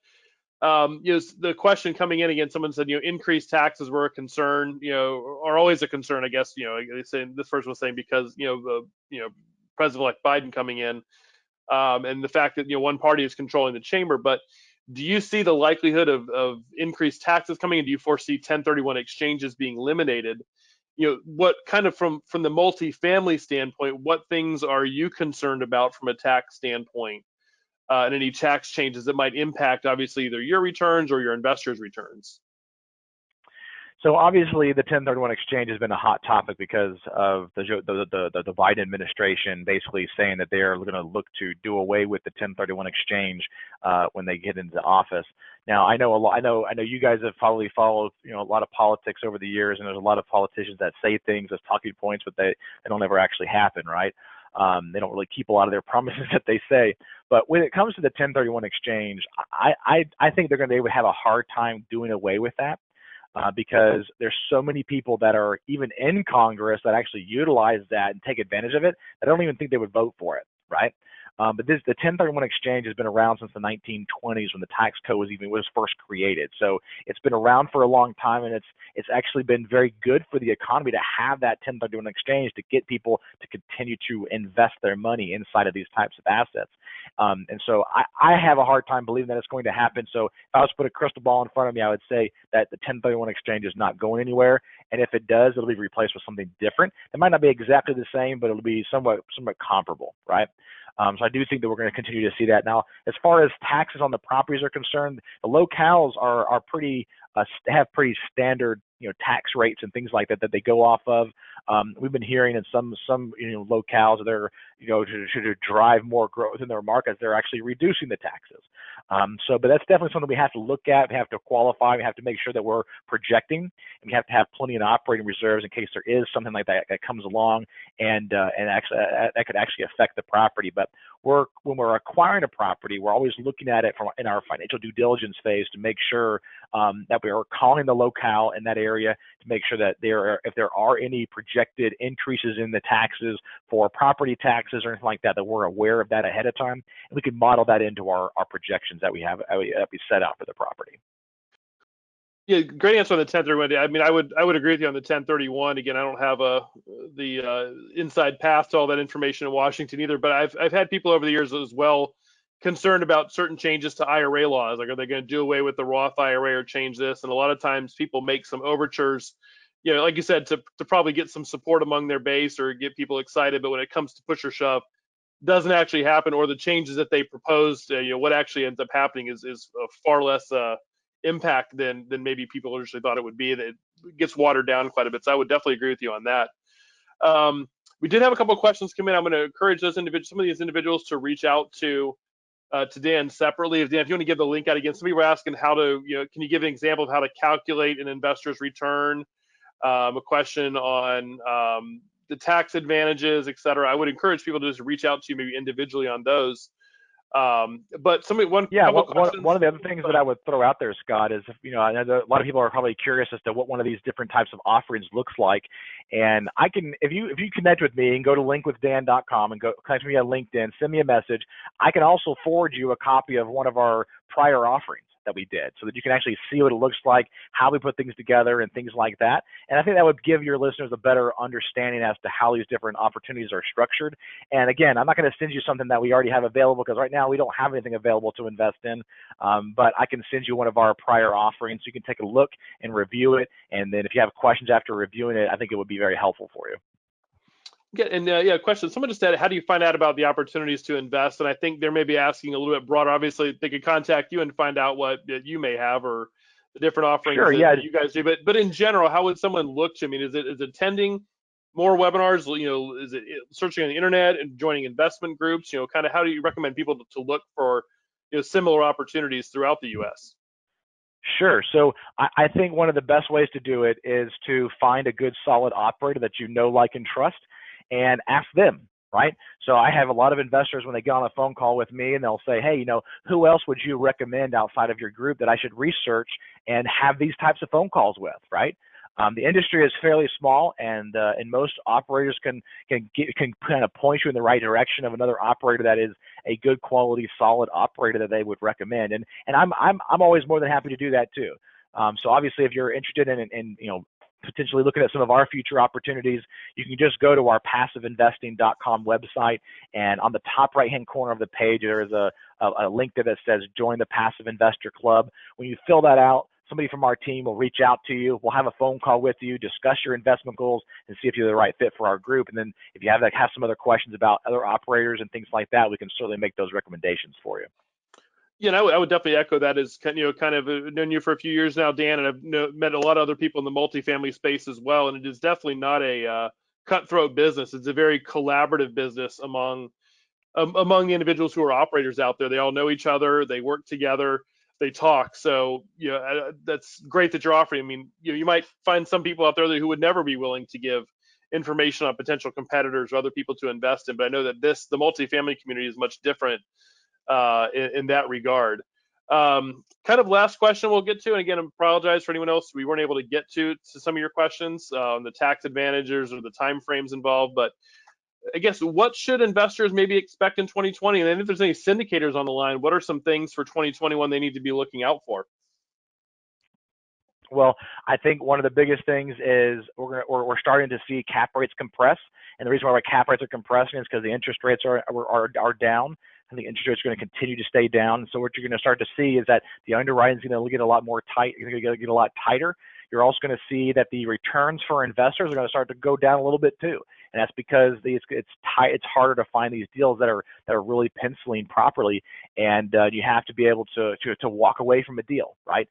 the question coming in again, someone said increased taxes were a concern, are always a concern, I guess. They say this person was saying because President-elect Biden coming in, and the fact that one party is controlling the chamber. But Do you see the likelihood of increased taxes coming, and do you foresee 1031 exchanges being eliminated? What kind of from the multifamily standpoint, what things are you concerned about from a tax standpoint, and any tax changes that might impact obviously either your returns or your investors' returns? So obviously, the 1031 exchange has been a hot topic because of the Biden administration basically saying that they are going to look to do away with the 1031 exchange when they get into office. Now, I know I know you guys have probably followed a lot of politics over the years, and there's a lot of politicians that say things as talking points, but they don't ever actually happen, right? They don't really keep a lot of their promises that they say. But when it comes to the 1031 exchange, I think they would have a hard time doing away with that. Because there's so many people that are even in Congress that actually utilize that and take advantage of it. I don't even think they would vote for it, right? But the 1031 exchange has been around since the 1920s when the tax code was first created. So it's been around for a long time, and it's actually been very good for the economy to have that 1031 exchange to get people to continue to invest their money inside of these types of assets. And so I have a hard time believing that it's going to happen. So if I was to put a crystal ball in front of me, I would say that the 1031 exchange is not going anywhere. And if it does, it'll be replaced with something different. It might not be exactly the same, but it'll be somewhat comparable, right? So I do think that we're going to continue to see that. Now, as far as taxes on the properties are concerned, the locales are pretty have pretty standard tax rates and things like that they go off of. We've been hearing in some locales that they're to drive more growth in their markets, they're actually reducing the taxes. But that's definitely something we have to look at. We have to qualify. We have to make sure that we're projecting, and we have to have plenty of operating reserves in case there is something like that that comes along, and actually that could actually affect the property. But when we're acquiring a property, we're always looking at it in our financial due diligence phase to make sure that we are calling the locale in that area to make sure that if there are any projected increases in the taxes for property taxes or anything like that, that we're aware of that ahead of time, and we can model that into our projections that we set out for the property. Yeah, great answer on the 1031. I mean, I would agree with you on the 1031. Again, I don't have the inside path to all that information in Washington either, but I've had people over the years as well concerned about certain changes to IRA laws. Like, are they going to do away with the Roth IRA or change this? And a lot of times people make some overtures, like you said, to probably get some support among their base or get people excited. But when it comes to push or shove, doesn't actually happen, or the changes that they proposed, what actually ends up happening is a far less impact than maybe people originally thought it would be. That it gets watered down quite a bit. So I would definitely agree with you on that. We did have a couple of questions come in. I'm going to encourage some of these individuals to reach out to Dan separately. Dan, if you want to give the link out again, some people were asking how to, can you give an example of how to calculate an investor's return? A question on the tax advantages, et cetera. I would encourage people to just reach out to you maybe individually on those. But one of the other things that I would throw out there, Scott, is I know a lot of people are probably curious as to what one of these different types of offerings looks like, and I can, if you connect with me and go to linkwithdan.com and go connect with me on LinkedIn, send me a message. I can also forward you a copy of one of our prior offerings that we did so that you can actually see what it looks like, how we put things together and things like that. And I think that would give your listeners a better understanding as to how these different opportunities are structured. And again, I'm not going to send you something that we already have available because right now we don't have anything available to invest in. But I can send you one of our prior offerings so you can take a look and review it. And then if you have questions after reviewing it, I think it would be very helpful for you. And question. Someone just said, how do you find out about the opportunities to invest? And I think they may be asking a little bit broader. Obviously, they could contact you and find out what you may have or the different offerings that you guys do. But in general, how would someone look to? I mean, is it attending more webinars? Is it searching on the internet and joining investment groups? Kind of how do you recommend people to look for similar opportunities throughout the U.S.? Sure. So I think one of the best ways to do it is to find a good, solid operator that you know, like, and trust, and ask them, right? So I have a lot of investors when they get on a phone call with me and they'll say, hey, who else would you recommend outside of your group that I should research and have these types of phone calls with, right? The industry is fairly small, and most operators can kind of point you in the right direction of another operator that is a good quality, solid operator that they would recommend. And I'm always more than happy to do that too. So obviously, if you're interested in potentially looking at some of our future opportunities, you can just go to our passiveinvesting.com website, and on the top right-hand corner of the page, there is a link there that says Join the Passive Investor Club. When you fill that out, somebody from our team will reach out to you. We'll have a phone call with you, discuss your investment goals, and see if you're the right fit for our group. And then if you have some other questions about other operators and things like that, we can certainly make those recommendations for you. Yeah, and I would definitely echo that. As kind of known you for a few years now, Dan, and I've met a lot of other people in the multifamily space as well. And it is definitely not a cutthroat business. It's a very collaborative business among the individuals who are operators out there. They all know each other. They work together. They talk. So that's great that you're offering. I mean, you might find some people out there who would never be willing to give information on potential competitors or other people to invest in. But I know that the multifamily community is much different in that regard. Kind of last question we'll get to, and again, I apologize for anyone else we weren't able to get to some of your questions on the tax advantages or the time frames involved. But I guess what should investors maybe expect in 2020? And then if there's any syndicators on the line, what are some things for 2021 they need to be looking out for? Well, I think one of the biggest things is we're starting to see cap rates compress, and the reason why cap rates are compressing is because the interest rates are down. I think interest rates are going to continue to stay down. So what you're going to start to see is that the underwriting is going to get a lot more tight. You're going to get a lot tighter. You're also going to see that the returns for investors are going to start to go down a little bit too, and that's because it's tight. It's harder to find these deals that are really penciling properly, and you have to be able to walk away from a deal, right?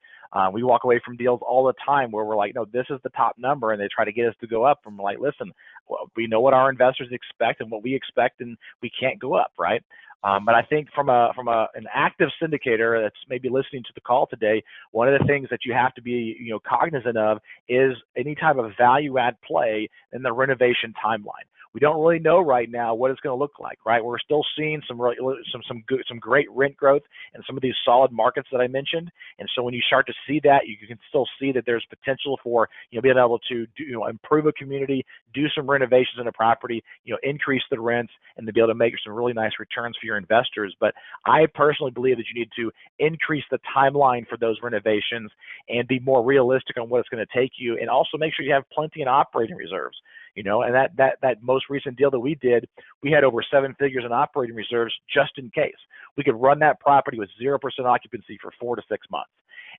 We walk away from deals all the time where we're like, no, this is the top number, and they try to get us to go up. And we're like, listen, well, we know what our investors expect and what we expect, and we can't go up, right? But I think from an active syndicator that's maybe listening to the call today, one of the things that you have to be cognizant of is any type of value add play in the renovation timeline. We don't really know right now what it's going to look like, right? We're still seeing some great rent growth in some of these solid markets that I mentioned, and so when you start to see that, you can still see that there's potential for being able to improve a community, do some renovations in a property, increase the rents, and to be able to make some really nice returns for your investors. But I personally believe that you need to increase the timeline for those renovations and be more realistic on what it's going to take you, and also make sure you have plenty in operating reserves. And that most recent deal that we did, we had over 7 figures in operating reserves just in case. We could run that property with 0% occupancy for 4 to 6 months.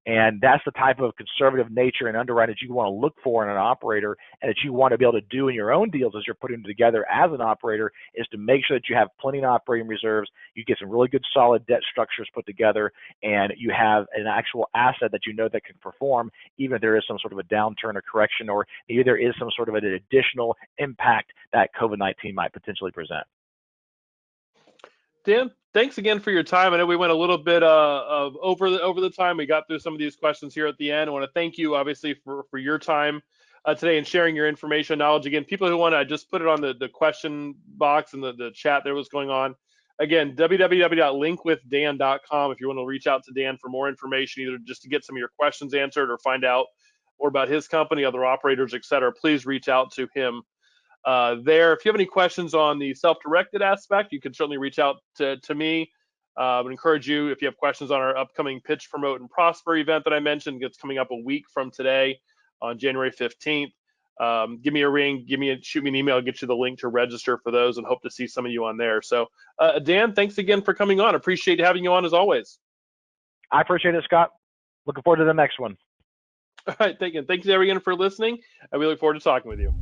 And that's the type of conservative nature and underwriting that you want to look for in an operator, and that you want to be able to do in your own deals as you're putting them together as an operator, is to make sure that you have plenty of operating reserves, you get some really good solid debt structures put together, and you have an actual asset that that can perform even if there is some sort of a downturn or correction, or maybe there is some sort of an additional impact that COVID-19 might potentially present. Dan, thanks again for your time. I know we went a little bit over the time. We got through some of these questions here at the end. I want to thank you, obviously, for your time today and sharing your information, knowledge. Again, people who want to, just put it on the question box and the chat there was going on. Again, www.linkwithdan.com if you want to reach out to Dan for more information, either just to get some of your questions answered or find out more about his company, other operators, et cetera. Please reach out to him there. If you have any questions on the self-directed aspect, you can certainly reach out to me. I would encourage you, if you have questions on our upcoming Pitch, Promote, and Prosper event that I mentioned, it's coming up a week from today on January 15th. Give me a ring, shoot me an email, I'll get you the link to register for those, and hope to see some of you on there. So Dan, thanks again for coming on. Appreciate having you on as always. I appreciate it, Scott. Looking forward to the next one. All right, thanks everyone for listening, and we look forward to talking with you.